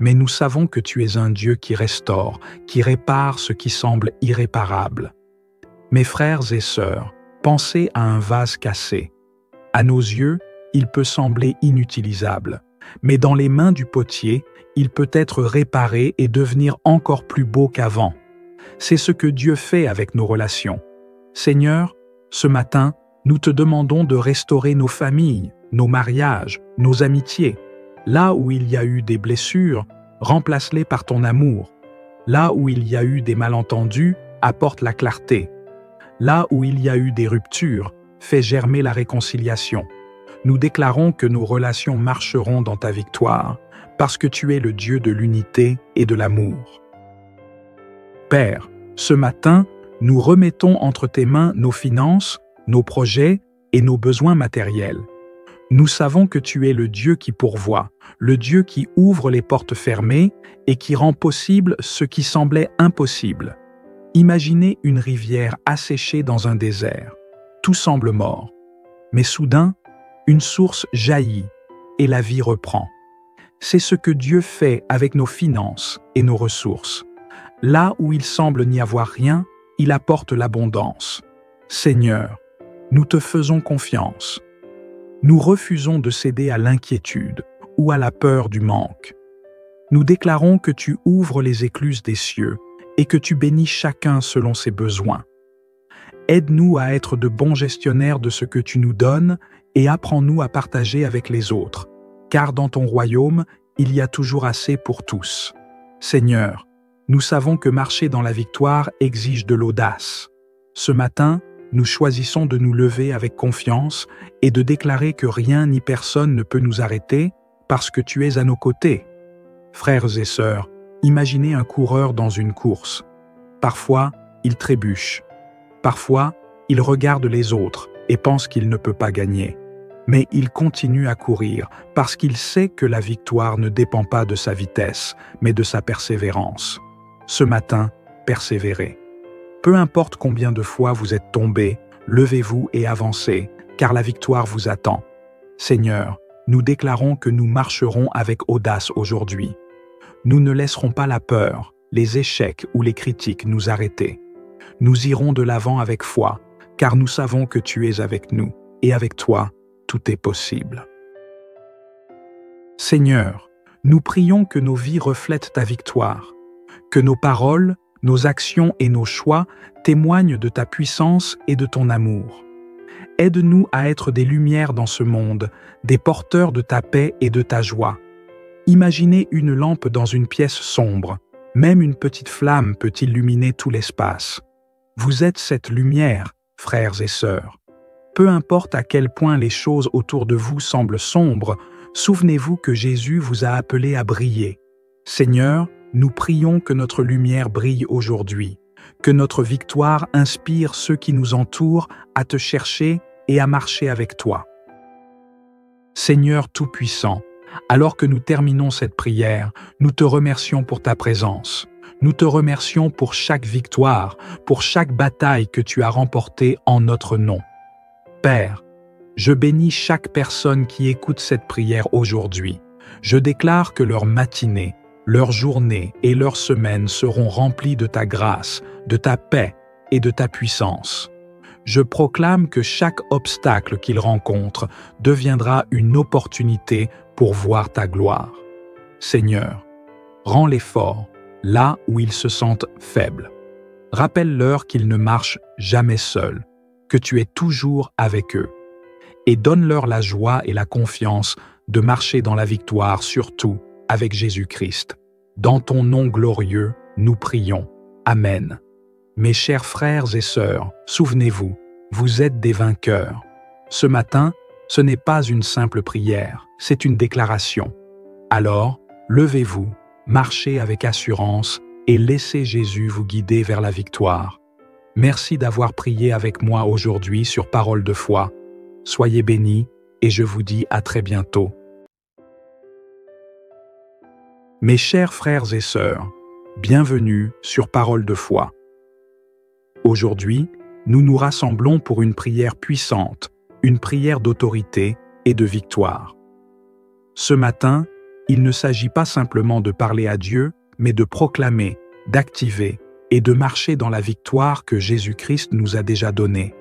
Mais nous savons que tu es un Dieu qui restaure, qui répare ce qui semble irréparable. Mes frères et sœurs, pensez à un vase cassé. À nos yeux, il peut sembler inutilisable, mais dans les mains du potier, il peut être réparé et devenir encore plus beau qu'avant. C'est ce que Dieu fait avec nos relations. Seigneur, ce matin, nous te demandons de restaurer nos familles, nos mariages, nos amitiés. Là où il y a eu des blessures, remplace-les par ton amour. Là où il y a eu des malentendus, apporte la clarté. Là où il y a eu des ruptures, fais germer la réconciliation. Nous déclarons que nos relations marcheront dans ta victoire, parce que tu es le Dieu de l'unité et de l'amour. Père, ce matin, nous remettons entre tes mains nos finances, nos projets et nos besoins matériels. Nous savons que tu es le Dieu qui pourvoit, le Dieu qui ouvre les portes fermées et qui rend possible ce qui semblait impossible. Imaginez une rivière asséchée dans un désert. Tout semble mort. Mais soudain, une source jaillit et la vie reprend. C'est ce que Dieu fait avec nos finances et nos ressources. Là où il semble n'y avoir rien, il apporte l'abondance. Seigneur, nous te faisons confiance. Nous refusons de céder à l'inquiétude ou à la peur du manque. Nous déclarons que tu ouvres les écluses des cieux et que tu bénis chacun selon ses besoins. Aide-nous à être de bons gestionnaires de ce que tu nous donnes et apprends-nous à partager avec les autres, car dans ton royaume, il y a toujours assez pour tous. Seigneur, nous savons que marcher dans la victoire exige de l'audace. Ce matin, nous choisissons de nous lever avec confiance et de déclarer que rien ni personne ne peut nous arrêter parce que tu es à nos côtés. Frères et sœurs, imaginez un coureur dans une course. Parfois, il trébuche. Parfois, il regarde les autres et pense qu'il ne peut pas gagner. Mais il continue à courir parce qu'il sait que la victoire ne dépend pas de sa vitesse, mais de sa persévérance. Ce matin, persévérez. Peu importe combien de fois vous êtes tombé, levez-vous et avancez, car la victoire vous attend. Seigneur, nous déclarons que nous marcherons avec audace aujourd'hui. Nous ne laisserons pas la peur, les échecs ou les critiques nous arrêter. Nous irons de l'avant avec foi, car nous savons que tu es avec nous, et avec toi, tout est possible. Seigneur, nous prions que nos vies reflètent ta victoire, que nos paroles, nos actions et nos choix témoignent de ta puissance et de ton amour. Aide-nous à être des lumières dans ce monde, des porteurs de ta paix et de ta joie. Imaginez une lampe dans une pièce sombre. Même une petite flamme peut illuminer tout l'espace. Vous êtes cette lumière, frères et sœurs. Peu importe à quel point les choses autour de vous semblent sombres, souvenez-vous que Jésus vous a appelé à briller. Seigneur, nous prions que notre lumière brille aujourd'hui, que notre victoire inspire ceux qui nous entourent à te chercher et à marcher avec toi. Seigneur Tout-Puissant, alors que nous terminons cette prière, nous te remercions pour ta présence. Nous te remercions pour chaque victoire, pour chaque bataille que tu as remportée en notre nom. Père, je bénis chaque personne qui écoute cette prière aujourd'hui. Je déclare que leur matinée, leur journée et leur semaine seront remplies de ta grâce, de ta paix et de ta puissance. Je proclame que chaque obstacle qu'ils rencontrent deviendra une opportunité pour voir ta gloire. Seigneur, rends-les forts là où ils se sentent faibles. Rappelle-leur qu'ils ne marchent jamais seuls, que tu es toujours avec eux. Et donne-leur la joie et la confiance de marcher dans la victoire, surtout avec Jésus-Christ. Dans ton nom glorieux, nous prions. Amen. Mes chers frères et sœurs, souvenez-vous, vous êtes des vainqueurs. Ce matin, ce n'est pas une simple prière, c'est une déclaration. Alors, levez-vous, marchez avec assurance et laissez Jésus vous guider vers la victoire. Merci d'avoir prié avec moi aujourd'hui sur Parole de foi. Soyez bénis et je vous dis à très bientôt. Mes chers frères et sœurs, bienvenue sur Parole de foi. Aujourd'hui, nous nous rassemblons pour une prière puissante, une prière d'autorité et de victoire. Ce matin, il ne s'agit pas simplement de parler à Dieu, mais de proclamer, d'activer et de marcher dans la victoire que Jésus-Christ nous a déjà donnée.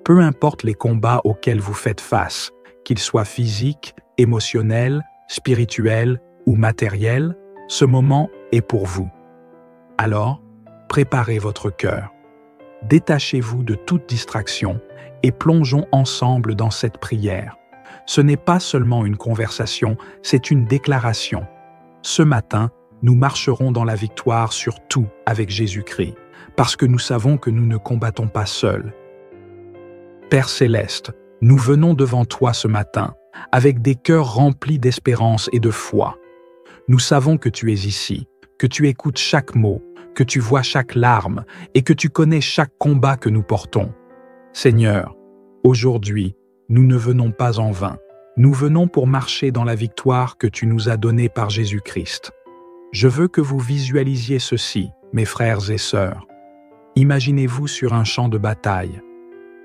Peu importe les combats auxquels vous faites face, qu'ils soient physiques, émotionnels, spirituels ou matériels, ce moment est pour vous. Alors, préparez votre cœur. Détachez-vous de toute distraction et plongeons ensemble dans cette prière. Ce n'est pas seulement une conversation, c'est une déclaration. Ce matin, nous marcherons dans la victoire sur tout avec Jésus-Christ, parce que nous savons que nous ne combattons pas seuls. Père Céleste, nous venons devant toi ce matin, avec des cœurs remplis d'espérance et de foi. Nous savons que tu es ici, que tu écoutes chaque mot, que tu vois chaque larme et que tu connais chaque combat que nous portons. Seigneur, aujourd'hui, nous ne venons pas en vain. Nous venons pour marcher dans la victoire que tu nous as donnée par Jésus-Christ. Je veux que vous visualisiez ceci, mes frères et sœurs. Imaginez-vous sur un champ de bataille.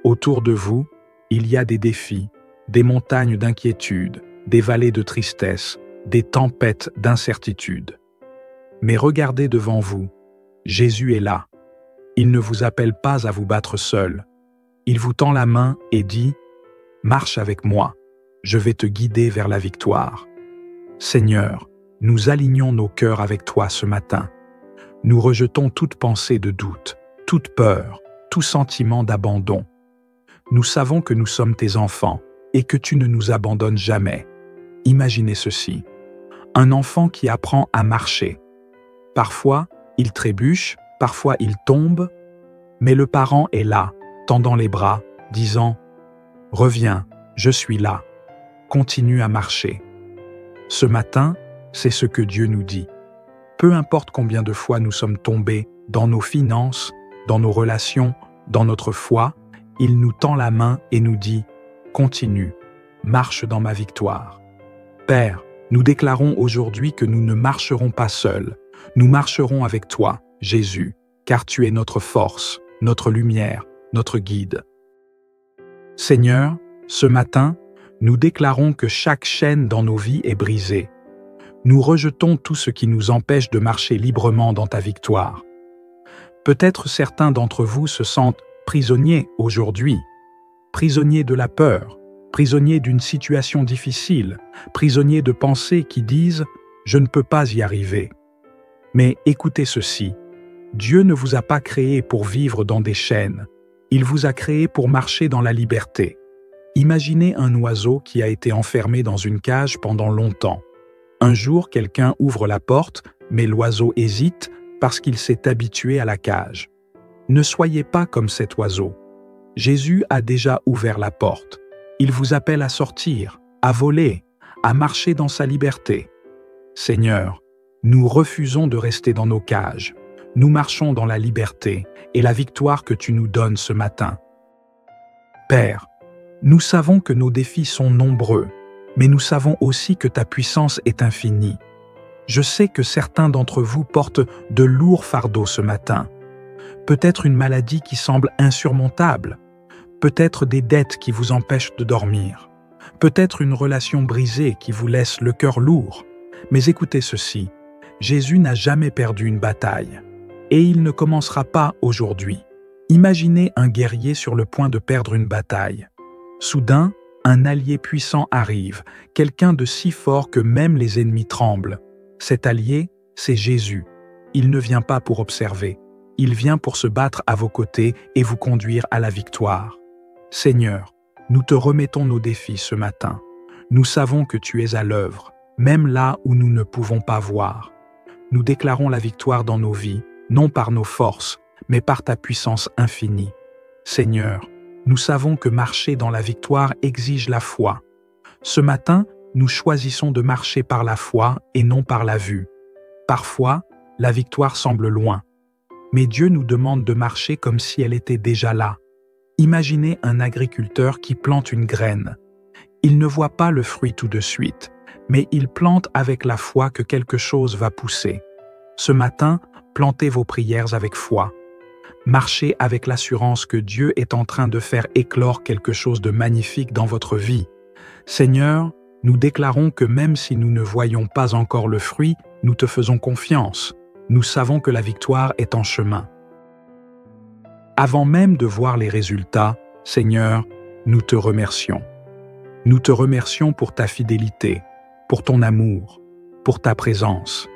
Autour de vous, il y a des défis, des montagnes d'inquiétude, des vallées de tristesse, des tempêtes d'incertitude. Mais regardez devant vous, Jésus est là. Il ne vous appelle pas à vous battre seul. Il vous tend la main et dit « Marche avec moi, je vais te guider vers la victoire. » Seigneur, nous alignons nos cœurs avec toi ce matin. Nous rejetons toute pensée de doute, toute peur, tout sentiment d'abandon. Nous savons que nous sommes tes enfants et que tu ne nous abandonnes jamais. Imaginez ceci. Un enfant qui apprend à marcher. Parfois, il trébuche, parfois il tombe, mais le parent est là, tendant les bras, disant « Reviens, je suis là. Continue à marcher. » Ce matin, c'est ce que Dieu nous dit. Peu importe combien de fois nous sommes tombés dans nos finances, dans nos relations, dans notre foi, il nous tend la main et nous dit « Continue, marche dans ma victoire. » Père, nous déclarons aujourd'hui que nous ne marcherons pas seuls. Nous marcherons avec toi, Jésus, car tu es notre force, notre lumière, notre guide. Seigneur, ce matin, nous déclarons que chaque chaîne dans nos vies est brisée. Nous rejetons tout ce qui nous empêche de marcher librement dans ta victoire. Peut-être certains d'entre vous se sentent prisonniers aujourd'hui, prisonniers de la peur, prisonniers d'une situation difficile, prisonniers de pensées qui disent « je ne peux pas y arriver ». Mais écoutez ceci, Dieu ne vous a pas créé pour vivre dans des chaînes, il vous a créé pour marcher dans la liberté. Imaginez un oiseau qui a été enfermé dans une cage pendant longtemps. Un jour, quelqu'un ouvre la porte, mais l'oiseau hésite parce qu'il s'est habitué à la cage. Ne soyez pas comme cet oiseau. Jésus a déjà ouvert la porte. Il vous appelle à sortir, à voler, à marcher dans sa liberté. Seigneur, nous refusons de rester dans nos cages. Nous marchons dans la liberté et la victoire que tu nous donnes ce matin. Père, nous savons que nos défis sont nombreux, mais nous savons aussi que ta puissance est infinie. Je sais que certains d'entre vous portent de lourds fardeaux ce matin. Peut-être une maladie qui semble insurmontable, peut-être des dettes qui vous empêchent de dormir, peut-être une relation brisée qui vous laisse le cœur lourd. Mais écoutez ceci, Jésus n'a jamais perdu une bataille, et il ne commencera pas aujourd'hui. Imaginez un guerrier sur le point de perdre une bataille. Soudain, un allié puissant arrive, quelqu'un de si fort que même les ennemis tremblent. Cet allié, c'est Jésus. Il ne vient pas pour observer. Il vient pour se battre à vos côtés et vous conduire à la victoire. Seigneur, nous te remettons nos défis ce matin. Nous savons que tu es à l'œuvre, même là où nous ne pouvons pas voir. Nous déclarons la victoire dans nos vies, non par nos forces, mais par ta puissance infinie. Seigneur, nous savons que marcher dans la victoire exige la foi. Ce matin, nous choisissons de marcher par la foi et non par la vue. Parfois, la victoire semble loin. Mais Dieu nous demande de marcher comme si elle était déjà là. Imaginez un agriculteur qui plante une graine. Il ne voit pas le fruit tout de suite, mais il plante avec la foi que quelque chose va pousser. Ce matin, plantez vos prières avec foi. Marchez avec l'assurance que Dieu est en train de faire éclore quelque chose de magnifique dans votre vie. Seigneur, nous déclarons que même si nous ne voyons pas encore le fruit, nous te faisons confiance. Nous savons que la victoire est en chemin. Avant même de voir les résultats, Seigneur, nous te remercions. Nous te remercions pour ta fidélité, pour ton amour, pour ta présence.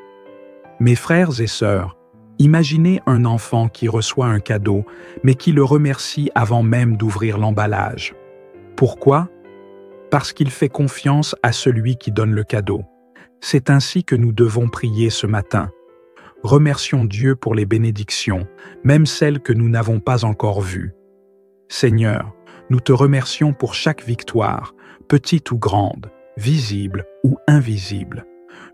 Mes frères et sœurs, imaginez un enfant qui reçoit un cadeau, mais qui le remercie avant même d'ouvrir l'emballage. Pourquoi? Parce qu'il fait confiance à celui qui donne le cadeau. C'est ainsi que nous devons prier ce matin. Remercions Dieu pour les bénédictions, même celles que nous n'avons pas encore vues. Seigneur, nous te remercions pour chaque victoire, petite ou grande, visible ou invisible.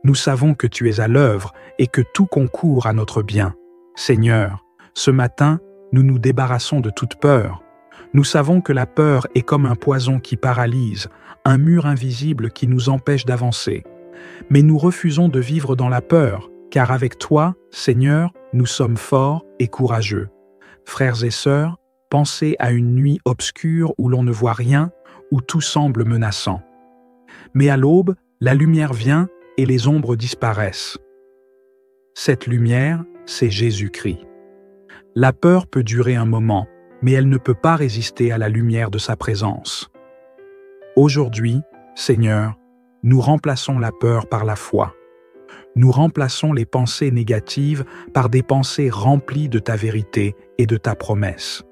Nous savons que tu es à l'œuvre et que tout concourt à notre bien. Seigneur, ce matin, nous nous débarrassons de toute peur. Nous savons que la peur est comme un poison qui paralyse, un mur invisible qui nous empêche d'avancer. Mais nous refusons de vivre dans la peur, car avec toi, Seigneur, nous sommes forts et courageux. Frères et sœurs, pensez à une nuit obscure où l'on ne voit rien, où tout semble menaçant. Mais à l'aube, la lumière vient et les ombres disparaissent. Cette lumière, c'est Jésus-Christ. La peur peut durer un moment, mais elle ne peut pas résister à la lumière de sa présence. Aujourd'hui, Seigneur, nous remplaçons la peur par la foi. Nous remplaçons les pensées négatives par des pensées remplies de ta vérité et de ta promesse.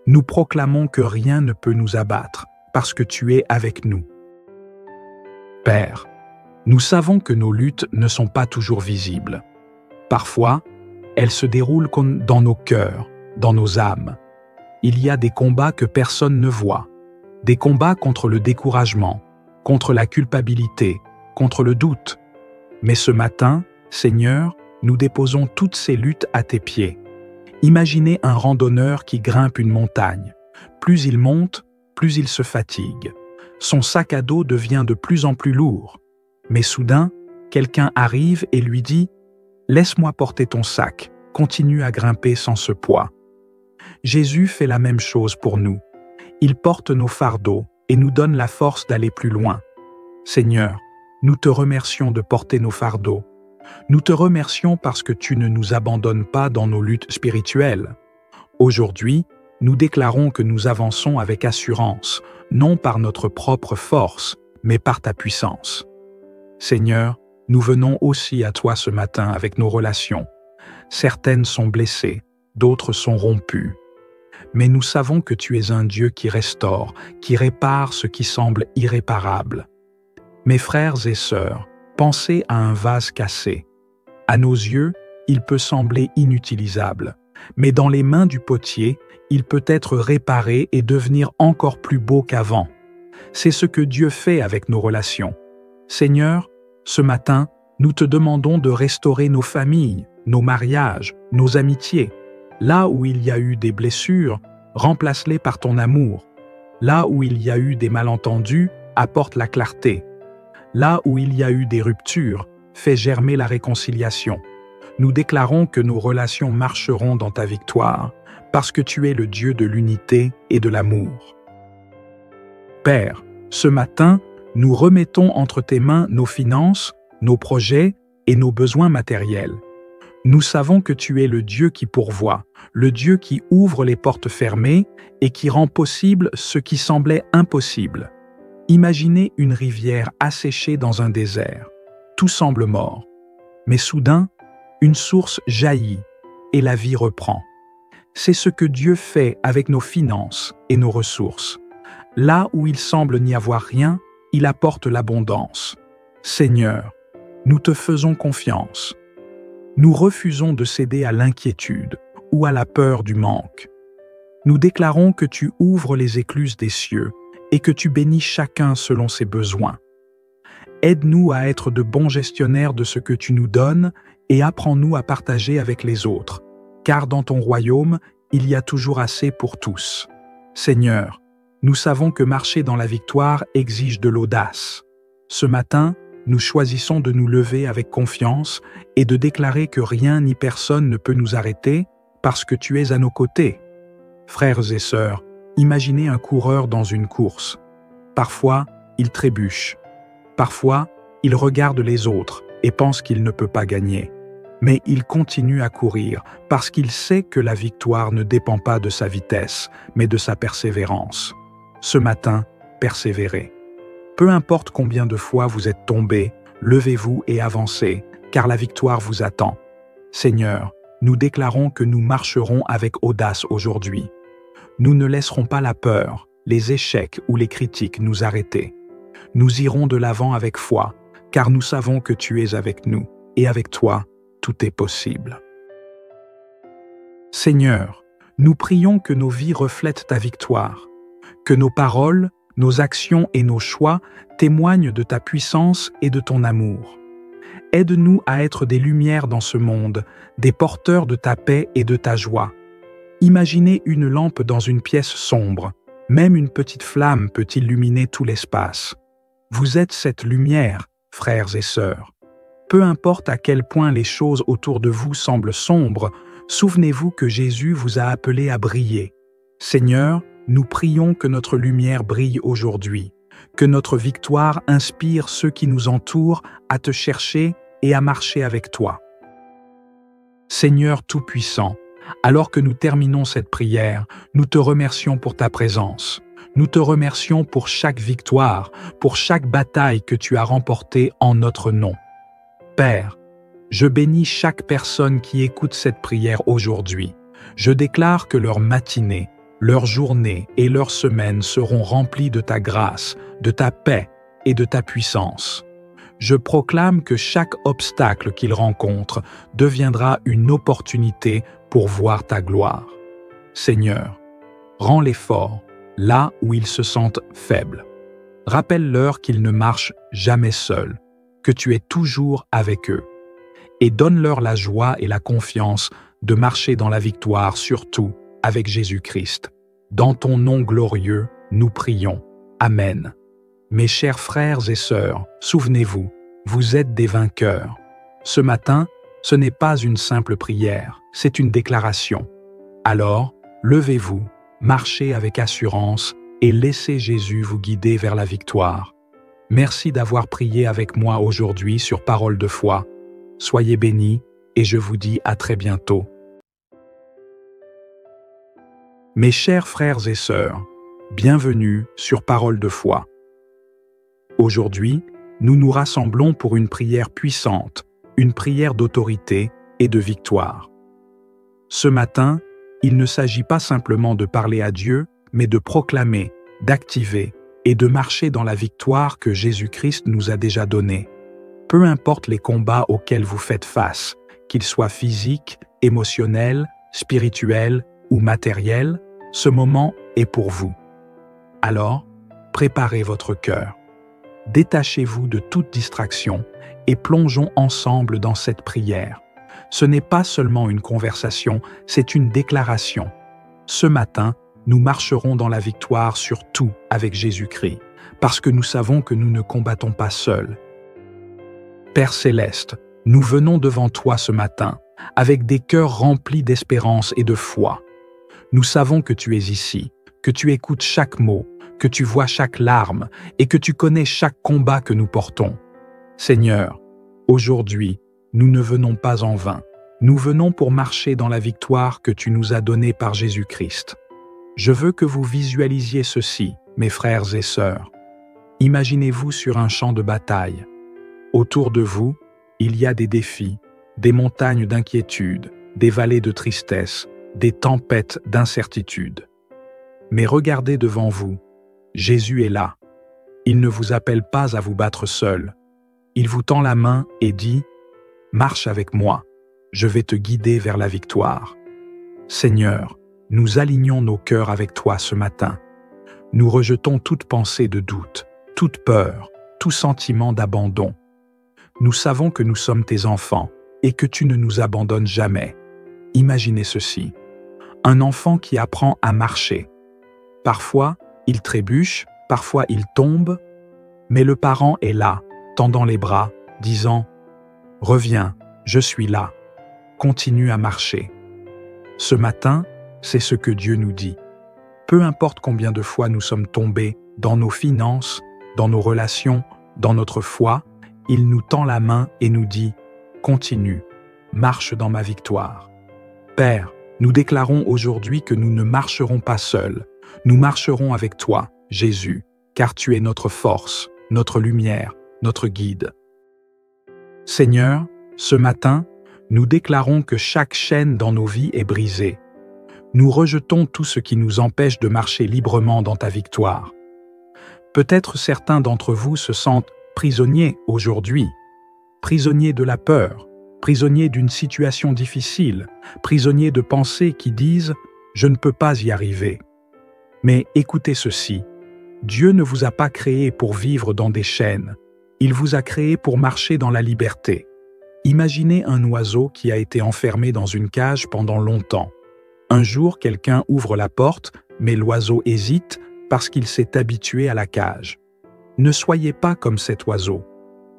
Nous proclamons que rien ne peut nous abattre, parce que tu es avec nous. Père, nous savons que nos luttes ne sont pas toujours visibles. Parfois, elles se déroulent dans nos cœurs, dans nos âmes. Il y a des combats que personne ne voit, des combats contre le découragement, contre la culpabilité, contre le doute. Mais ce matin, Seigneur, nous déposons toutes ces luttes à tes pieds. Imaginez un randonneur qui grimpe une montagne. Plus il monte, plus il se fatigue. Son sac à dos devient de plus en plus lourd. Mais soudain, quelqu'un arrive et lui dit « Laisse-moi porter ton sac, continue à grimper sans ce poids. » Jésus fait la même chose pour nous. Il porte nos fardeaux et nous donne la force d'aller plus loin. Seigneur, nous te remercions de porter nos fardeaux. Nous te remercions parce que tu ne nous abandonnes pas dans nos luttes spirituelles. Aujourd'hui, nous déclarons que nous avançons avec assurance, non par notre propre force, mais par ta puissance. Seigneur, nous venons aussi à toi ce matin avec nos relations. Certaines sont blessées, d'autres sont rompues. Mais nous savons que tu es un Dieu qui restaure, qui répare ce qui semble irréparable. Mes frères et sœurs, pensez à un vase cassé. À nos yeux, il peut sembler inutilisable, mais dans les mains du potier, il peut être réparé et devenir encore plus beau qu'avant. C'est ce que Dieu fait avec nos relations. Seigneur, ce matin, nous te demandons de restaurer nos familles, nos mariages, nos amitiés. Là où il y a eu des blessures, remplace-les par ton amour. Là où il y a eu des malentendus, apporte la clarté. Là où il y a eu des ruptures, fais germer la réconciliation. Nous déclarons que nos relations marcheront dans ta victoire, parce que tu es le Dieu de l'unité et de l'amour. Père, ce matin, nous remettons entre tes mains nos finances, nos projets et nos besoins matériels. Nous savons que tu es le Dieu qui pourvoit, le Dieu qui ouvre les portes fermées et qui rend possible ce qui semblait impossible. Imaginez une rivière asséchée dans un désert. Tout semble mort. Mais soudain, une source jaillit et la vie reprend. C'est ce que Dieu fait avec nos finances et nos ressources. Là où il semble n'y avoir rien, il apporte l'abondance. Seigneur, nous te faisons confiance. Nous refusons de céder à l'inquiétude ou à la peur du manque. Nous déclarons que tu ouvres les écluses des cieux et que tu bénis chacun selon ses besoins. Aide-nous à être de bons gestionnaires de ce que tu nous donnes et apprends-nous à partager avec les autres, car dans ton royaume, il y a toujours assez pour tous. Seigneur, nous savons que marcher dans la victoire exige de l'audace. Ce matin, nous choisissons de nous lever avec confiance et de déclarer que rien ni personne ne peut nous arrêter parce que tu es à nos côtés. Frères et sœurs, imaginez un coureur dans une course. Parfois, il trébuche. Parfois, il regarde les autres et pense qu'il ne peut pas gagner. Mais il continue à courir parce qu'il sait que la victoire ne dépend pas de sa vitesse, mais de sa persévérance. Ce matin, persévérez. Peu importe combien de fois vous êtes tombés, levez-vous et avancez, car la victoire vous attend. Seigneur, nous déclarons que nous marcherons avec audace aujourd'hui. Nous ne laisserons pas la peur, les échecs ou les critiques nous arrêter. Nous irons de l'avant avec foi, car nous savons que tu es avec nous, et avec toi, tout est possible. Seigneur, nous prions que nos vies reflètent ta victoire, que nos paroles, nos actions et nos choix témoignent de ta puissance et de ton amour. Aide-nous à être des lumières dans ce monde, des porteurs de ta paix et de ta joie. Imaginez une lampe dans une pièce sombre. Même une petite flamme peut illuminer tout l'espace. Vous êtes cette lumière, frères et sœurs. Peu importe à quel point les choses autour de vous semblent sombres, souvenez-vous que Jésus vous a appelé à briller. Seigneur, nous prions que notre lumière brille aujourd'hui, que notre victoire inspire ceux qui nous entourent à te chercher et à marcher avec toi. Seigneur Tout-Puissant, alors que nous terminons cette prière, nous te remercions pour ta présence. Nous te remercions pour chaque victoire, pour chaque bataille que tu as remportée en notre nom. Père, je bénis chaque personne qui écoute cette prière aujourd'hui. Je déclare que leur matinée, leur journée et leur semaine seront remplies de ta grâce, de ta paix et de ta puissance. Je proclame que chaque obstacle qu'ils rencontrent deviendra une opportunité pour voir ta gloire. Seigneur, rends-les forts là où ils se sentent faibles. Rappelle-leur qu'ils ne marchent jamais seuls, que tu es toujours avec eux. Et donne-leur la joie et la confiance de marcher dans la victoire, surtout avec Jésus-Christ. Dans ton nom glorieux, nous prions. Amen. Mes chers frères et sœurs, souvenez-vous, vous êtes des vainqueurs. Ce matin, ce n'est pas une simple prière, c'est une déclaration. Alors, levez-vous, marchez avec assurance et laissez Jésus vous guider vers la victoire. Merci d'avoir prié avec moi aujourd'hui sur Parole de foi. Soyez bénis et je vous dis à très bientôt. Mes chers frères et sœurs, bienvenue sur Parole de foi. Aujourd'hui, nous nous rassemblons pour une prière puissante, une prière d'autorité et de victoire. Ce matin, il ne s'agit pas simplement de parler à Dieu, mais de proclamer, d'activer et de marcher dans la victoire que Jésus-Christ nous a déjà donnée. Peu importe les combats auxquels vous faites face, qu'ils soient physiques, émotionnels, spirituels ou matériels, ce moment est pour vous. Alors, préparez votre cœur. Détachez-vous de toute distraction et plongeons ensemble dans cette prière. Ce n'est pas seulement une conversation, c'est une déclaration. Ce matin, nous marcherons dans la victoire sur tout avec Jésus-Christ, parce que nous savons que nous ne combattons pas seuls. Père Céleste, nous venons devant toi ce matin, avec des cœurs remplis d'espérance et de foi. Nous savons que tu es ici, que tu écoutes chaque mot, que tu vois chaque larme et que tu connais chaque combat que nous portons. Seigneur, aujourd'hui, nous ne venons pas en vain. Nous venons pour marcher dans la victoire que tu nous as donnée par Jésus-Christ. Je veux que vous visualisiez ceci, mes frères et sœurs. Imaginez-vous sur un champ de bataille. Autour de vous, il y a des défis, des montagnes d'inquiétude, des vallées de tristesse, des tempêtes d'incertitude. Mais regardez devant vous, Jésus est là. Il ne vous appelle pas à vous battre seul. Il vous tend la main et dit « Marche avec moi, je vais te guider vers la victoire. » Seigneur, nous alignons nos cœurs avec toi ce matin. Nous rejetons toute pensée de doute, toute peur, tout sentiment d'abandon. Nous savons que nous sommes tes enfants et que tu ne nous abandonnes jamais. Imaginez ceci. Un enfant qui apprend à marcher. Parfois, il trébuche, parfois il tombe, mais le parent est là, tendant les bras, disant « Reviens, je suis là, continue à marcher. » Ce matin, c'est ce que Dieu nous dit. Peu importe combien de fois nous sommes tombés dans nos finances, dans nos relations, dans notre foi, il nous tend la main et nous dit « Continue, marche dans ma victoire. » Père, nous déclarons aujourd'hui que nous ne marcherons pas seuls. Nous marcherons avec toi, Jésus, car tu es notre force, notre lumière, notre guide. Seigneur, ce matin, nous déclarons que chaque chaîne dans nos vies est brisée. Nous rejetons tout ce qui nous empêche de marcher librement dans ta victoire. Peut-être certains d'entre vous se sentent prisonniers aujourd'hui, prisonniers de la peur, prisonniers d'une situation difficile, prisonniers de pensées qui disent « je ne peux pas y arriver ». Mais écoutez ceci, Dieu ne vous a pas créé pour vivre dans des chaînes, il vous a créé pour marcher dans la liberté. Imaginez un oiseau qui a été enfermé dans une cage pendant longtemps. Un jour, quelqu'un ouvre la porte, mais l'oiseau hésite parce qu'il s'est habitué à la cage. Ne soyez pas comme cet oiseau.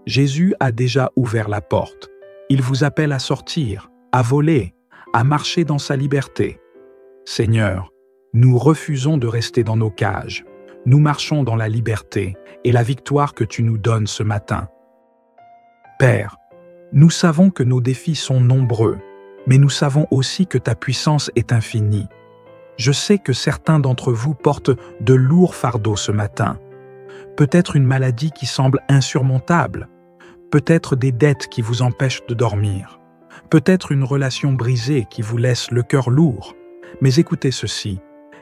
Jésus a déjà ouvert la porte. Il vous appelle à sortir, à voler, à marcher dans sa liberté. Seigneur, Nous refusons de rester dans nos cages. Nous marchons dans la liberté et la victoire que tu nous donnes ce matin. Père, nous savons que nos défis sont nombreux, mais nous savons aussi que ta puissance est infinie. Je sais que certains d'entre vous portent de lourds fardeaux ce matin. Peut-être une maladie qui semble insurmontable, peut-être des dettes qui vous empêchent de dormir, peut-être une relation brisée qui vous laisse le cœur lourd. Mais écoutez ceci,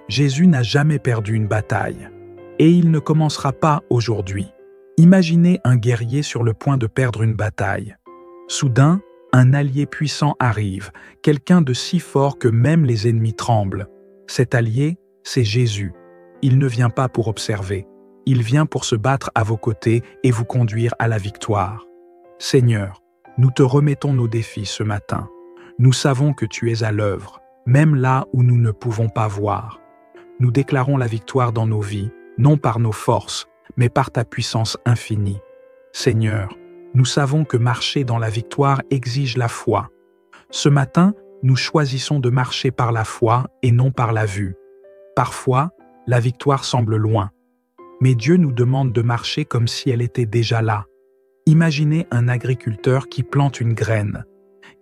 Jésus n'a jamais perdu une bataille, et il ne commencera pas aujourd'hui. Imaginez un guerrier sur le point de perdre une bataille. Soudain, un allié puissant arrive, quelqu'un de si fort que même les ennemis tremblent. Cet allié, c'est Jésus. Il ne vient pas pour observer. Il vient pour se battre à vos côtés et vous conduire à la victoire. Seigneur, nous te remettons nos défis ce matin. Nous savons que tu es à l'œuvre, même là où nous ne pouvons pas voir. Nous déclarons la victoire dans nos vies, non par nos forces, mais par ta puissance infinie. Seigneur, nous savons que marcher dans la victoire exige la foi. Ce matin, nous choisissons de marcher par la foi et non par la vue. Parfois, la victoire semble loin. Mais Dieu nous demande de marcher comme si elle était déjà là. Imaginez un agriculteur qui plante une graine.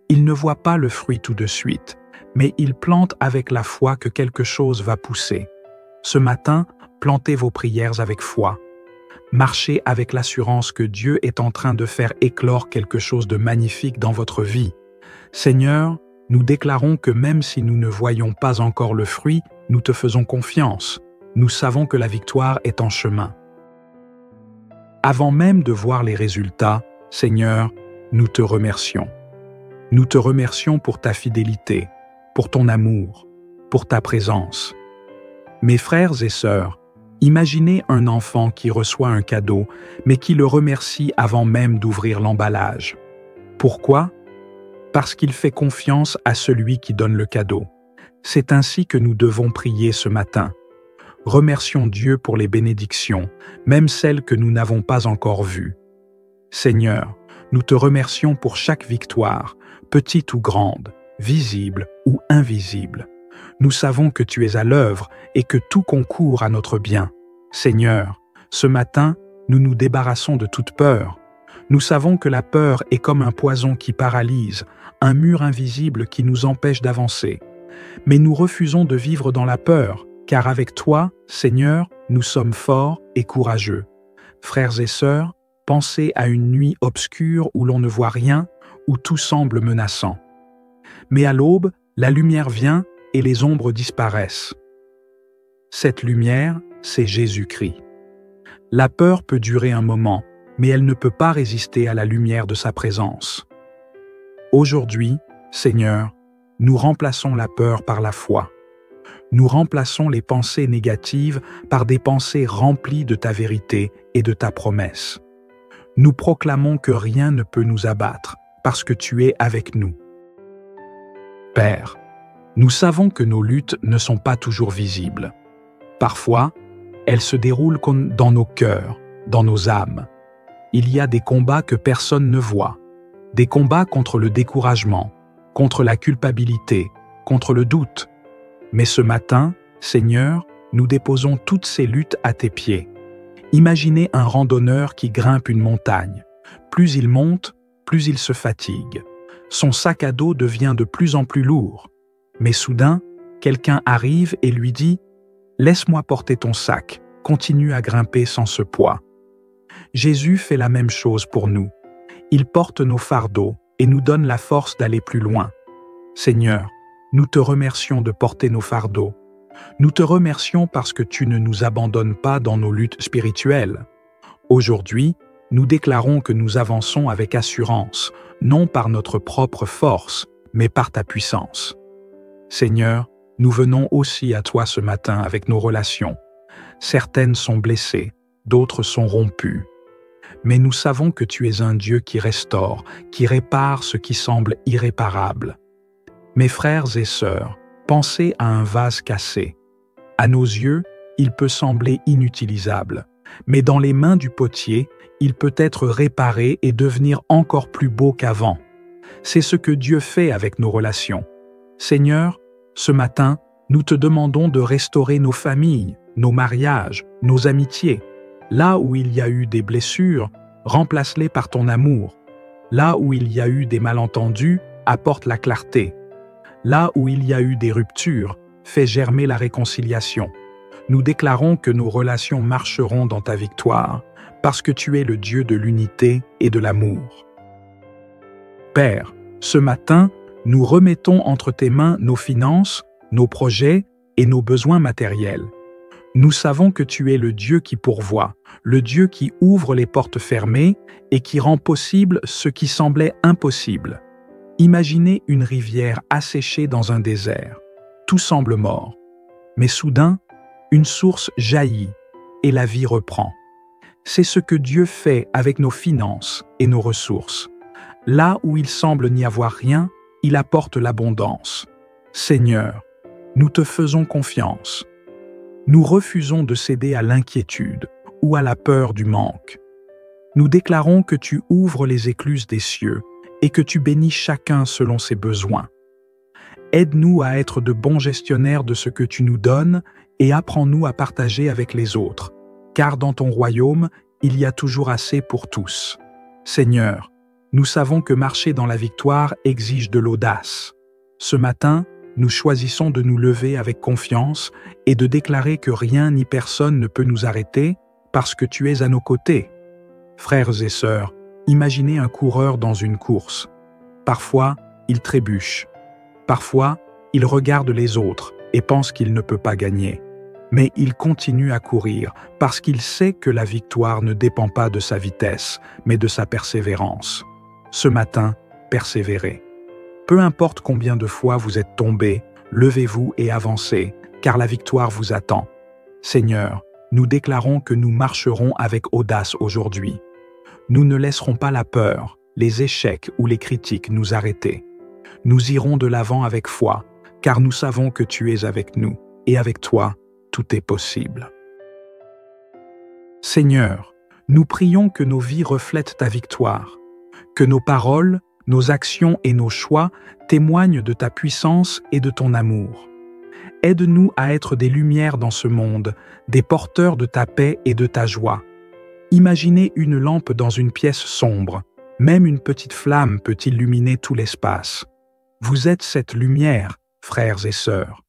Il ne voit pas le fruit tout de suite, mais il plante avec la foi que quelque chose va pousser. Ce matin, plantez vos prières avec foi. Marchez avec l'assurance que Dieu est en train de faire éclore quelque chose de magnifique dans votre vie. Seigneur, nous déclarons que même si nous ne voyons pas encore le fruit, nous te faisons confiance. Nous savons que la victoire est en chemin. Avant même de voir les résultats, Seigneur, nous te remercions. Nous te remercions pour ta fidélité, pour ton amour, pour ta présence. Mes frères et sœurs, imaginez un enfant qui reçoit un cadeau, mais qui le remercie avant même d'ouvrir l'emballage. Pourquoi? Parce qu'il fait confiance à celui qui donne le cadeau. C'est ainsi que nous devons prier ce matin. Remercions Dieu pour les bénédictions, même celles que nous n'avons pas encore vues. Seigneur, nous te remercions pour chaque victoire, petite ou grande, visible ou invisible. Nous savons que tu es à l'œuvre et que tout concourt à notre bien. Seigneur, ce matin, nous nous débarrassons de toute peur. Nous savons que la peur est comme un poison qui paralyse, un mur invisible qui nous empêche d'avancer. Mais nous refusons de vivre dans la peur, car avec toi, Seigneur, nous sommes forts et courageux. Frères et sœurs, pensez à une nuit obscure où l'on ne voit rien, où tout semble menaçant. Mais à l'aube, la lumière vient et les ombres disparaissent. Cette lumière, c'est Jésus-Christ. La peur peut durer un moment, mais elle ne peut pas résister à la lumière de sa présence. Aujourd'hui, Seigneur, nous remplaçons la peur par la foi. Nous remplaçons les pensées négatives par des pensées remplies de ta vérité et de ta promesse. Nous proclamons que rien ne peut nous abattre, parce que tu es avec nous. Père, nous savons que nos luttes ne sont pas toujours visibles. Parfois, elles se déroulent comme dans nos cœurs, dans nos âmes. Il y a des combats que personne ne voit, des combats contre le découragement, contre la culpabilité, contre le doute. Mais ce matin, Seigneur, nous déposons toutes ces luttes à tes pieds. Imaginez un randonneur qui grimpe une montagne. Plus il monte, plus il se fatigue. Son sac à dos devient de plus en plus lourd. Mais soudain, quelqu'un arrive et lui dit « Laisse-moi porter ton sac, continue à grimper sans ce poids. » Jésus fait la même chose pour nous. Il porte nos fardeaux et nous donne la force d'aller plus loin. Seigneur, nous te remercions de porter nos fardeaux. Nous te remercions parce que tu ne nous abandonnes pas dans nos luttes spirituelles. Aujourd'hui, nous déclarons que nous avançons avec assurance, non par notre propre force, mais par ta puissance. Seigneur, nous venons aussi à toi ce matin avec nos relations. Certaines sont blessées, d'autres sont rompues. Mais nous savons que tu es un Dieu qui restaure, qui répare ce qui semble irréparable. Mes frères et sœurs, pensez à un vase cassé. À nos yeux, il peut sembler inutilisable, mais dans les mains du potier, il peut être réparé et devenir encore plus beau qu'avant. C'est ce que Dieu fait avec nos relations. Seigneur, ce matin, Nous te demandons de restaurer nos familles, nos mariages, nos amitiés. Là où il y a eu des blessures, remplace-les par ton amour. Là où il y a eu des malentendus, apporte la clarté. Là où il y a eu des ruptures, fais germer la réconciliation. Nous déclarons que nos relations marcheront dans ta victoire, parce que tu es le Dieu de l'unité et de l'amour. Père, ce matin, nous remettons entre tes mains nos finances, nos projets et nos besoins matériels. Nous savons que tu es le Dieu qui pourvoit, le Dieu qui ouvre les portes fermées et qui rend possible ce qui semblait impossible. Imaginez une rivière asséchée dans un désert. Tout semble mort. Mais soudain, une source jaillit et la vie reprend. C'est ce que Dieu fait avec nos finances et nos ressources. Là où il semble n'y avoir rien, il apporte l'abondance. Seigneur, nous te faisons confiance. Nous refusons de céder à l'inquiétude ou à la peur du manque. Nous déclarons que tu ouvres les écluses des cieux et que tu bénis chacun selon ses besoins. Aide-nous à être de bons gestionnaires de ce que tu nous donnes et apprends-nous à partager avec les autres, car dans ton royaume, il y a toujours assez pour tous. Seigneur, nous savons que marcher dans la victoire exige de l'audace. Ce matin, nous choisissons de nous lever avec confiance et de déclarer que rien ni personne ne peut nous arrêter parce que tu es à nos côtés. Frères et sœurs, imaginez un coureur dans une course. Parfois, il trébuche. Parfois, il regarde les autres et pense qu'il ne peut pas gagner. Mais il continue à courir parce qu'il sait que la victoire ne dépend pas de sa vitesse, mais de sa persévérance. Ce matin, persévérez. Peu importe combien de fois vous êtes tombés, levez-vous et avancez, car la victoire vous attend. Seigneur, nous déclarons que nous marcherons avec audace aujourd'hui. Nous ne laisserons pas la peur, les échecs ou les critiques nous arrêter. Nous irons de l'avant avec foi, car nous savons que tu es avec nous, et avec toi, tout est possible. Seigneur, nous prions que nos vies reflètent ta victoire, que nos paroles, nos actions et nos choix témoignent de ta puissance et de ton amour. Aide-nous à être des lumières dans ce monde, des porteurs de ta paix et de ta joie. Imaginez une lampe dans une pièce sombre. Même une petite flamme peut illuminer tout l'espace. Vous êtes cette lumière, frères et sœurs.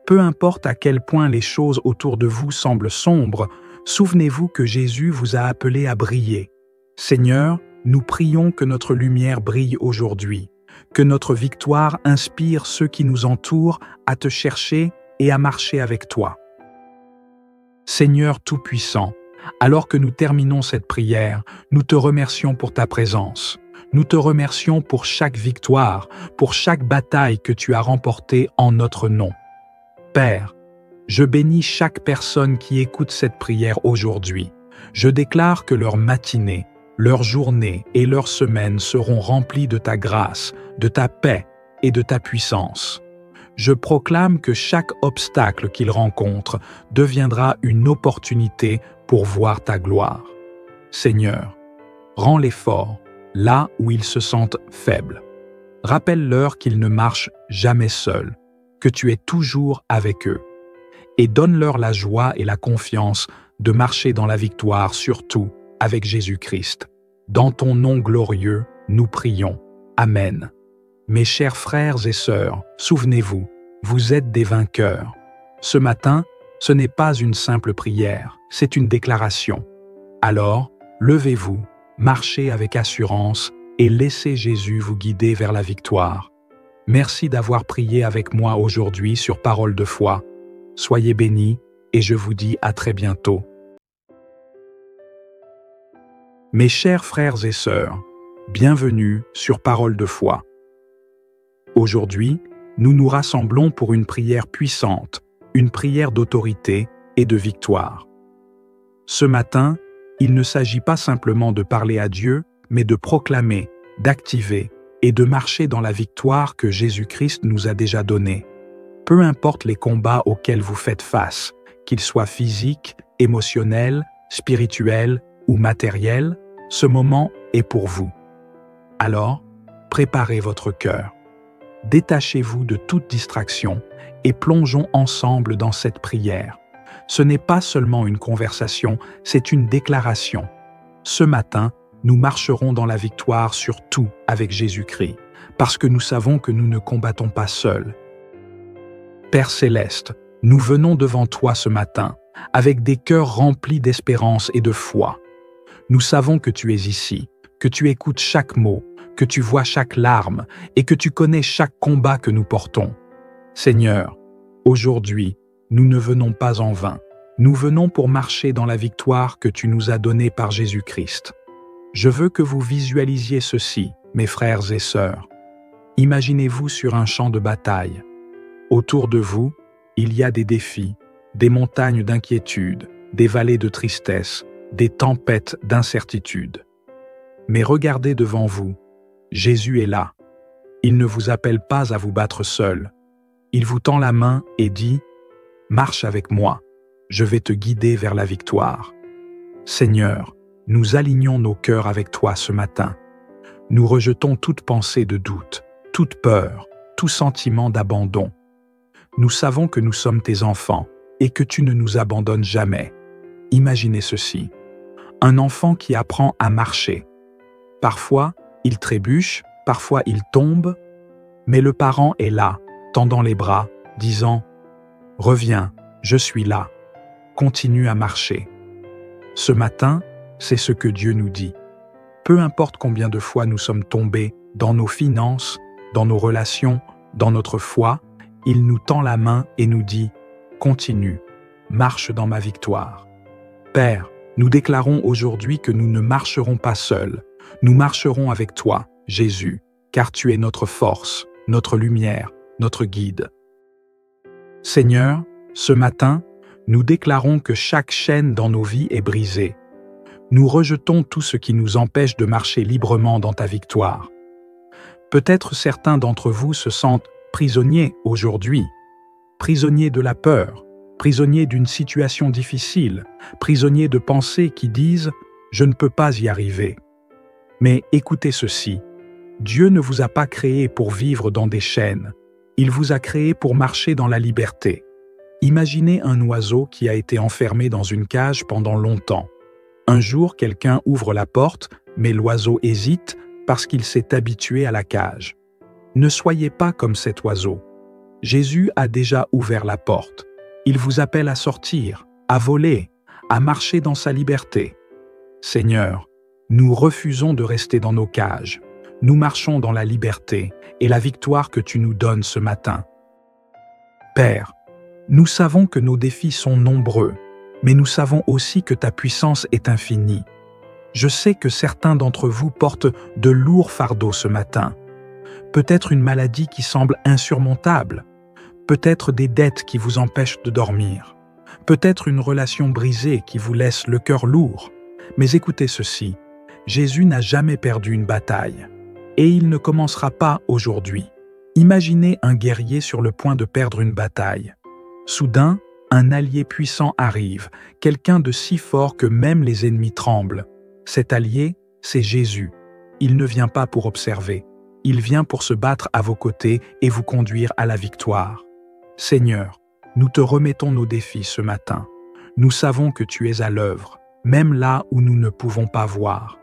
Peu importe à quel point les choses autour de vous semblent sombres, souvenez-vous que Jésus vous a appelé à briller. Seigneur, nous prions que notre lumière brille aujourd'hui, que notre victoire inspire ceux qui nous entourent à te chercher et à marcher avec toi. Seigneur Tout-Puissant, alors que nous terminons cette prière, nous te remercions pour ta présence. Nous te remercions pour chaque victoire, pour chaque bataille que tu as remportée en notre nom. Père, je bénis chaque personne qui écoute cette prière aujourd'hui. Je déclare que leur matinée, leur journée et leur semaine seront remplies de ta grâce, de ta paix et de ta puissance. Je proclame que chaque obstacle qu'ils rencontrent deviendra une opportunité pour voir ta gloire. Seigneur, rends-les forts là où ils se sentent faibles. Rappelle-leur qu'ils ne marchent jamais seuls, que tu es toujours avec eux. Et donne-leur la joie et la confiance de marcher dans la victoire, surtout avec Jésus-Christ. Dans ton nom glorieux, nous prions. Amen. Mes chers frères et sœurs, souvenez-vous, vous êtes des vainqueurs. Ce matin, ce n'est pas une simple prière, c'est une déclaration. Alors, levez-vous, marchez avec assurance et laissez Jésus vous guider vers la victoire. Merci d'avoir prié avec moi aujourd'hui sur Parole de foi. Soyez bénis et je vous dis à très bientôt. Mes chers frères et sœurs, bienvenue sur Parole de foi. Aujourd'hui, nous nous rassemblons pour une prière puissante, une prière d'autorité et de victoire. Ce matin, il ne s'agit pas simplement de parler à Dieu, mais de proclamer, d'activer et de marcher dans la victoire que Jésus-Christ nous a déjà donnée. Peu importe les combats auxquels vous faites face, qu'ils soient physiques, émotionnels, spirituels ou matériels, ce moment est pour vous. Alors, préparez votre cœur. Détachez-vous de toute distraction et plongeons ensemble dans cette prière. Ce n'est pas seulement une conversation, c'est une déclaration. Ce matin, nous marcherons dans la victoire sur tout avec Jésus-Christ, parce que nous savons que nous ne combattons pas seuls. Père céleste, nous venons devant toi ce matin, avec des cœurs remplis d'espérance et de foi. Nous savons que tu es ici, que tu écoutes chaque mot, que tu vois chaque larme et que tu connais chaque combat que nous portons. Seigneur, aujourd'hui, nous ne venons pas en vain. Nous venons pour marcher dans la victoire que tu nous as donnée par Jésus-Christ. Je veux que vous visualisiez ceci, mes frères et sœurs. Imaginez-vous sur un champ de bataille. Autour de vous, il y a des défis, des montagnes d'inquiétude, des vallées de tristesse, des tempêtes d'incertitude. Mais regardez devant vous, Jésus est là. Il ne vous appelle pas à vous battre seul. Il vous tend la main et dit « Marche avec moi, je vais te guider vers la victoire. » Seigneur, nous alignons nos cœurs avec toi ce matin. Nous rejetons toute pensée de doute, toute peur, tout sentiment d'abandon. Nous savons que nous sommes tes enfants et que tu ne nous abandonnes jamais. Imaginez ceci. Un enfant qui apprend à marcher. Parfois, il trébuche, parfois il tombe, mais le parent est là, tendant les bras, disant « Reviens, je suis là. Continue à marcher. » Ce matin, c'est ce que Dieu nous dit. Peu importe combien de fois nous sommes tombés dans nos finances, dans nos relations, dans notre foi, il nous tend la main et nous dit « Continue, marche dans ma victoire. » Père, nous déclarons aujourd'hui que nous ne marcherons pas seuls. Nous marcherons avec toi, Jésus, car tu es notre force, notre lumière, notre guide. Seigneur, ce matin, nous déclarons que chaque chaîne dans nos vies est brisée. Nous rejetons tout ce qui nous empêche de marcher librement dans ta victoire. Peut-être certains d'entre vous se sentent prisonniers aujourd'hui, prisonniers de la peur, prisonniers d'une situation difficile, prisonniers de pensées qui disent « je ne peux pas y arriver ». Mais écoutez ceci, Dieu ne vous a pas créé pour vivre dans des chaînes, il vous a créé pour marcher dans la liberté. Imaginez un oiseau qui a été enfermé dans une cage pendant longtemps. Un jour, quelqu'un ouvre la porte, mais l'oiseau hésite parce qu'il s'est habitué à la cage. Ne soyez pas comme cet oiseau. Jésus a déjà ouvert la porte. Il vous appelle à sortir, à voler, à marcher dans sa liberté. Seigneur, nous refusons de rester dans nos cages. Nous marchons dans la liberté et la victoire que tu nous donnes ce matin. Père, nous savons que nos défis sont nombreux, mais nous savons aussi que ta puissance est infinie. Je sais que certains d'entre vous portent de lourds fardeaux ce matin. Peut-être une maladie qui semble insurmontable, peut-être des dettes qui vous empêchent de dormir, peut-être une relation brisée qui vous laisse le cœur lourd. Mais écoutez ceci, Jésus n'a jamais perdu une bataille, et il ne commencera pas aujourd'hui. Imaginez un guerrier sur le point de perdre une bataille. Soudain, un allié puissant arrive, quelqu'un de si fort que même les ennemis tremblent. Cet allié, c'est Jésus. Il ne vient pas pour observer. Il vient pour se battre à vos côtés et vous conduire à la victoire. Seigneur, nous te remettons nos défis ce matin. Nous savons que tu es à l'œuvre, même là où nous ne pouvons pas voir.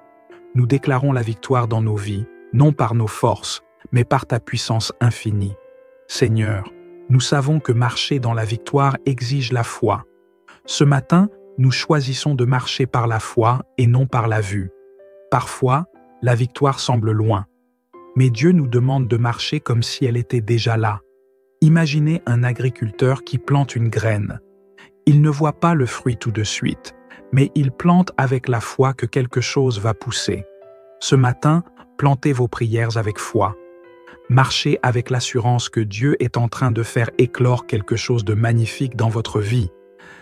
Nous déclarons la victoire dans nos vies, non par nos forces, mais par ta puissance infinie. Seigneur, nous savons que marcher dans la victoire exige la foi. Ce matin, nous choisissons de marcher par la foi et non par la vue. Parfois, la victoire semble loin. Mais Dieu nous demande de marcher comme si elle était déjà là. Imaginez un agriculteur qui plante une graine. Il ne voit pas le fruit tout de suite, mais il plante avec la foi que quelque chose va pousser. Ce matin, plantez vos prières avec foi. Marchez avec l'assurance que Dieu est en train de faire éclore quelque chose de magnifique dans votre vie.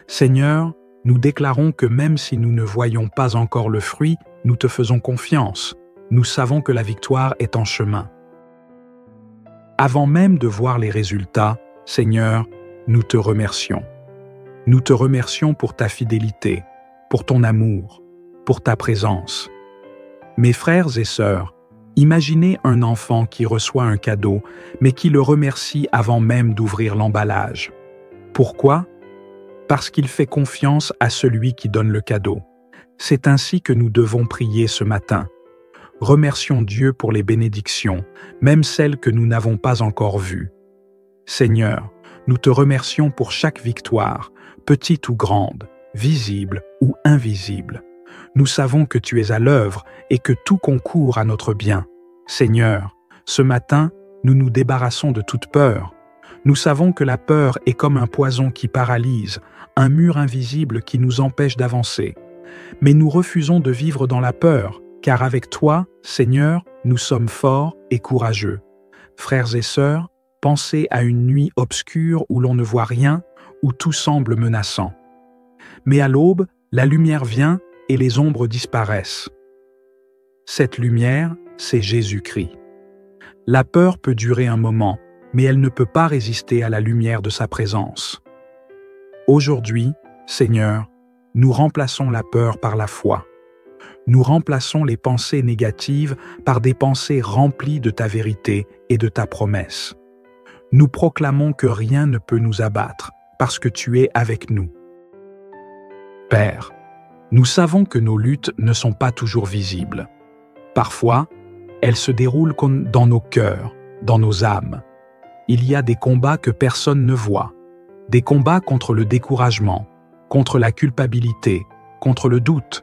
Seigneur, nous déclarons que même si nous ne voyons pas encore le fruit, nous te faisons confiance. Nous savons que la victoire est en chemin. Avant même de voir les résultats, Seigneur, nous te remercions. Nous te remercions pour ta fidélité, pour ton amour, pour ta présence. Mes frères et sœurs, Imaginez un enfant qui reçoit un cadeau, mais qui le remercie avant même d'ouvrir l'emballage. Pourquoi? Parce qu'il fait confiance à celui qui donne le cadeau. C'est ainsi que nous devons prier ce matin. Remercions Dieu pour les bénédictions, même celles que nous n'avons pas encore vues. Seigneur, nous te remercions pour chaque victoire, petite ou grande, visible ou invisible. Nous savons que tu es à l'œuvre et que tout concourt à notre bien. Seigneur, ce matin, nous nous débarrassons de toute peur. Nous savons que la peur est comme un poison qui paralyse, un mur invisible qui nous empêche d'avancer. Mais nous refusons de vivre dans la peur, car avec toi, Seigneur, nous sommes forts et courageux. Frères et sœurs, pensez à une nuit obscure où l'on ne voit rien, où tout semble menaçant. Mais à l'aube, la lumière vient et les ombres disparaissent. Cette lumière, c'est Jésus-Christ. La peur peut durer un moment, mais elle ne peut pas résister à la lumière de sa présence. Aujourd'hui, Seigneur, nous remplaçons la peur par la foi. Nous remplaçons les pensées négatives par des pensées remplies de ta vérité et de ta promesse. Nous proclamons que rien ne peut nous abattre, parce que tu es avec nous. Père, nous savons que nos luttes ne sont pas toujours visibles. Parfois, elles se déroulent comme dans nos cœurs, dans nos âmes. Il y a des combats que personne ne voit, des combats contre le découragement, contre la culpabilité, contre le doute.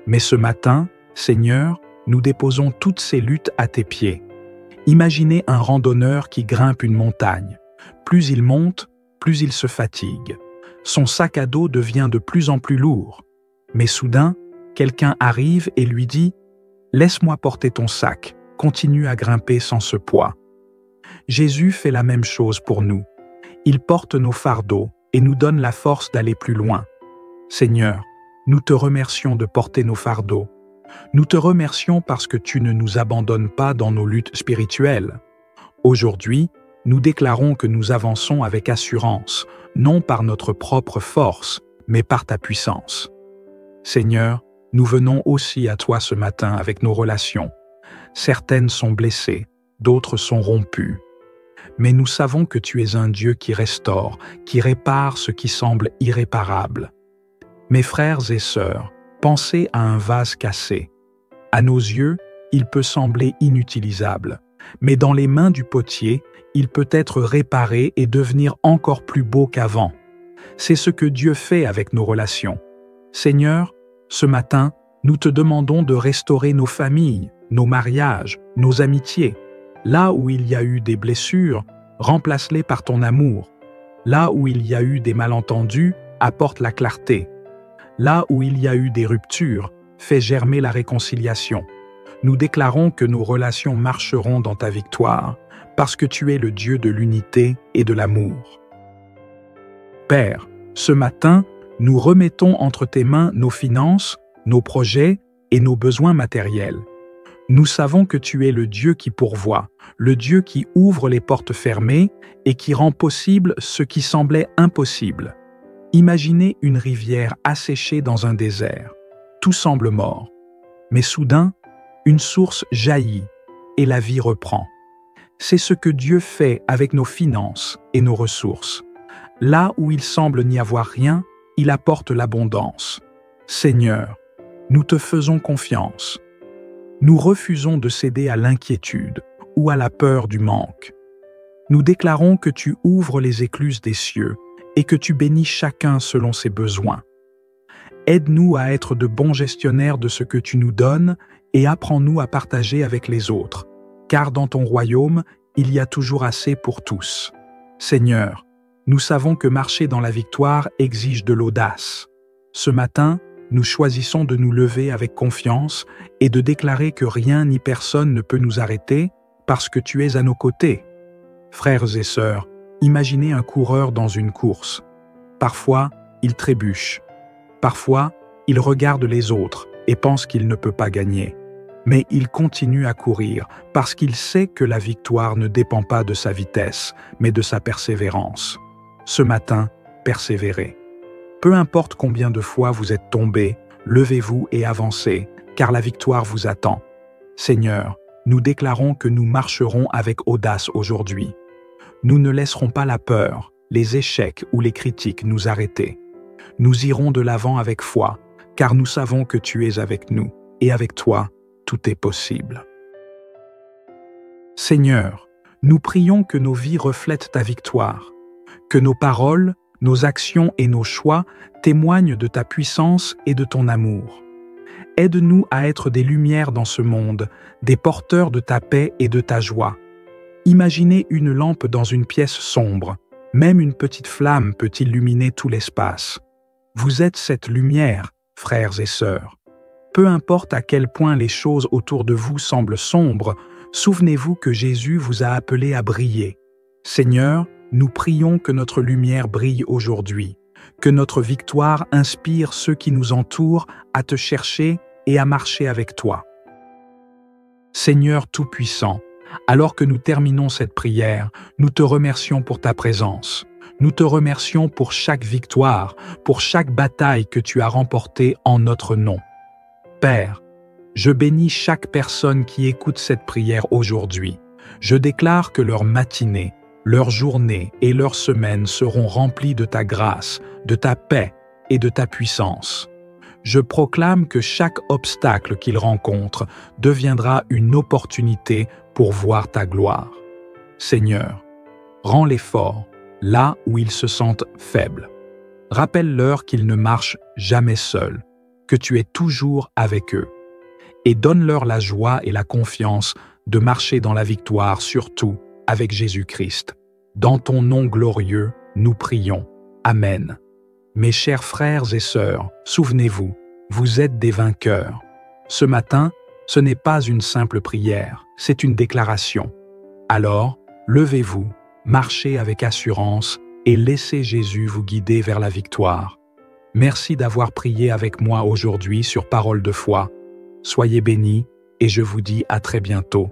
Mais ce matin, Seigneur, nous déposons toutes ces luttes à tes pieds. Imaginez un randonneur qui grimpe une montagne. Plus il monte, plus il se fatigue. Son sac à dos devient de plus en plus lourd. Mais soudain, quelqu'un arrive et lui dit « Laisse-moi porter ton sac, continue à grimper sans ce poids. » Jésus fait la même chose pour nous. Il porte nos fardeaux et nous donne la force d'aller plus loin. Seigneur, nous te remercions de porter nos fardeaux. Nous te remercions parce que tu ne nous abandonnes pas dans nos luttes spirituelles. Aujourd'hui, nous déclarons que nous avançons avec assurance, non par notre propre force, mais par ta puissance. Seigneur, nous venons aussi à toi ce matin avec nos relations. Certaines sont blessées, d'autres sont rompues. Mais nous savons que tu es un Dieu qui restaure, qui répare ce qui semble irréparable. Mes frères et sœurs, pensez à un vase cassé. À nos yeux, il peut sembler inutilisable, mais dans les mains du potier, il peut être réparé et devenir encore plus beau qu'avant. C'est ce que Dieu fait avec nos relations. Seigneur, ce matin, nous te demandons de restaurer nos familles, nos mariages, nos amitiés. Là où il y a eu des blessures, remplace-les par ton amour. Là où il y a eu des malentendus, apporte la clarté. Là où il y a eu des ruptures, fais germer la réconciliation. Nous déclarons que nos relations marcheront dans ta victoire, parce que tu es le Dieu de l'unité et de l'amour. Père, ce matin, nous remettons entre tes mains nos finances, nos projets et nos besoins matériels. Nous savons que tu es le Dieu qui pourvoit, le Dieu qui ouvre les portes fermées et qui rend possible ce qui semblait impossible. Imaginez une rivière asséchée dans un désert. Tout semble mort. Mais soudain, une source jaillit et la vie reprend. C'est ce que Dieu fait avec nos finances et nos ressources. Là où il semble n'y avoir rien, il apporte l'abondance. Seigneur, nous te faisons confiance. Nous refusons de céder à l'inquiétude ou à la peur du manque. Nous déclarons que tu ouvres les écluses des cieux et que tu bénis chacun selon ses besoins. Aide-nous à être de bons gestionnaires de ce que tu nous donnes et apprends-nous à partager avec les autres, car dans ton royaume, il y a toujours assez pour tous. Seigneur, nous savons que marcher dans la victoire exige de l'audace. Ce matin, nous choisissons de nous lever avec confiance et de déclarer que rien ni personne ne peut nous arrêter parce que tu es à nos côtés. Frères et sœurs, imaginez un coureur dans une course. Parfois, il trébuche. Parfois, il regarde les autres et pense qu'il ne peut pas gagner. Mais il continue à courir parce qu'il sait que la victoire ne dépend pas de sa vitesse, mais de sa persévérance. Ce matin, persévérez. Peu importe combien de fois vous êtes tombés, levez-vous et avancez, car la victoire vous attend. Seigneur, nous déclarons que nous marcherons avec audace aujourd'hui. Nous ne laisserons pas la peur, les échecs ou les critiques nous arrêter. Nous irons de l'avant avec foi, car nous savons que tu es avec nous, et avec toi, tout est possible. Seigneur, nous prions que nos vies reflètent ta victoire, que nos paroles, nos actions et nos choix témoignent de ta puissance et de ton amour. Aide-nous à être des lumières dans ce monde, des porteurs de ta paix et de ta joie. Imaginez une lampe dans une pièce sombre. Même une petite flamme peut illuminer tout l'espace. Vous êtes cette lumière, frères et sœurs. Peu importe à quel point les choses autour de vous semblent sombres, souvenez-vous que Jésus vous a appelé à briller. Seigneur, nous prions que notre lumière brille aujourd'hui, que notre victoire inspire ceux qui nous entourent à te chercher et à marcher avec toi. Seigneur Tout-Puissant, alors que nous terminons cette prière, nous te remercions pour ta présence. Nous te remercions pour chaque victoire, pour chaque bataille que tu as remportée en notre nom. Père, je bénis chaque personne qui écoute cette prière aujourd'hui. Je déclare que leur matinée, leur journée et leur semaine seront remplies de ta grâce, de ta paix et de ta puissance. Je proclame que chaque obstacle qu'ils rencontrent deviendra une opportunité pour voir ta gloire. Seigneur, rends-les forts là où ils se sentent faibles. Rappelle-leur qu'ils ne marchent jamais seuls, que tu es toujours avec eux. Et donne-leur la joie et la confiance de marcher dans la victoire, surtout avec Jésus-Christ. Dans ton nom glorieux, nous prions. Amen. Mes chers frères et sœurs, souvenez-vous, vous êtes des vainqueurs. Ce matin, ce n'est pas une simple prière, c'est une déclaration. Alors, levez-vous, marchez avec assurance et laissez Jésus vous guider vers la victoire. Merci d'avoir prié avec moi aujourd'hui sur Parole de foi. Soyez bénis et je vous dis à très bientôt.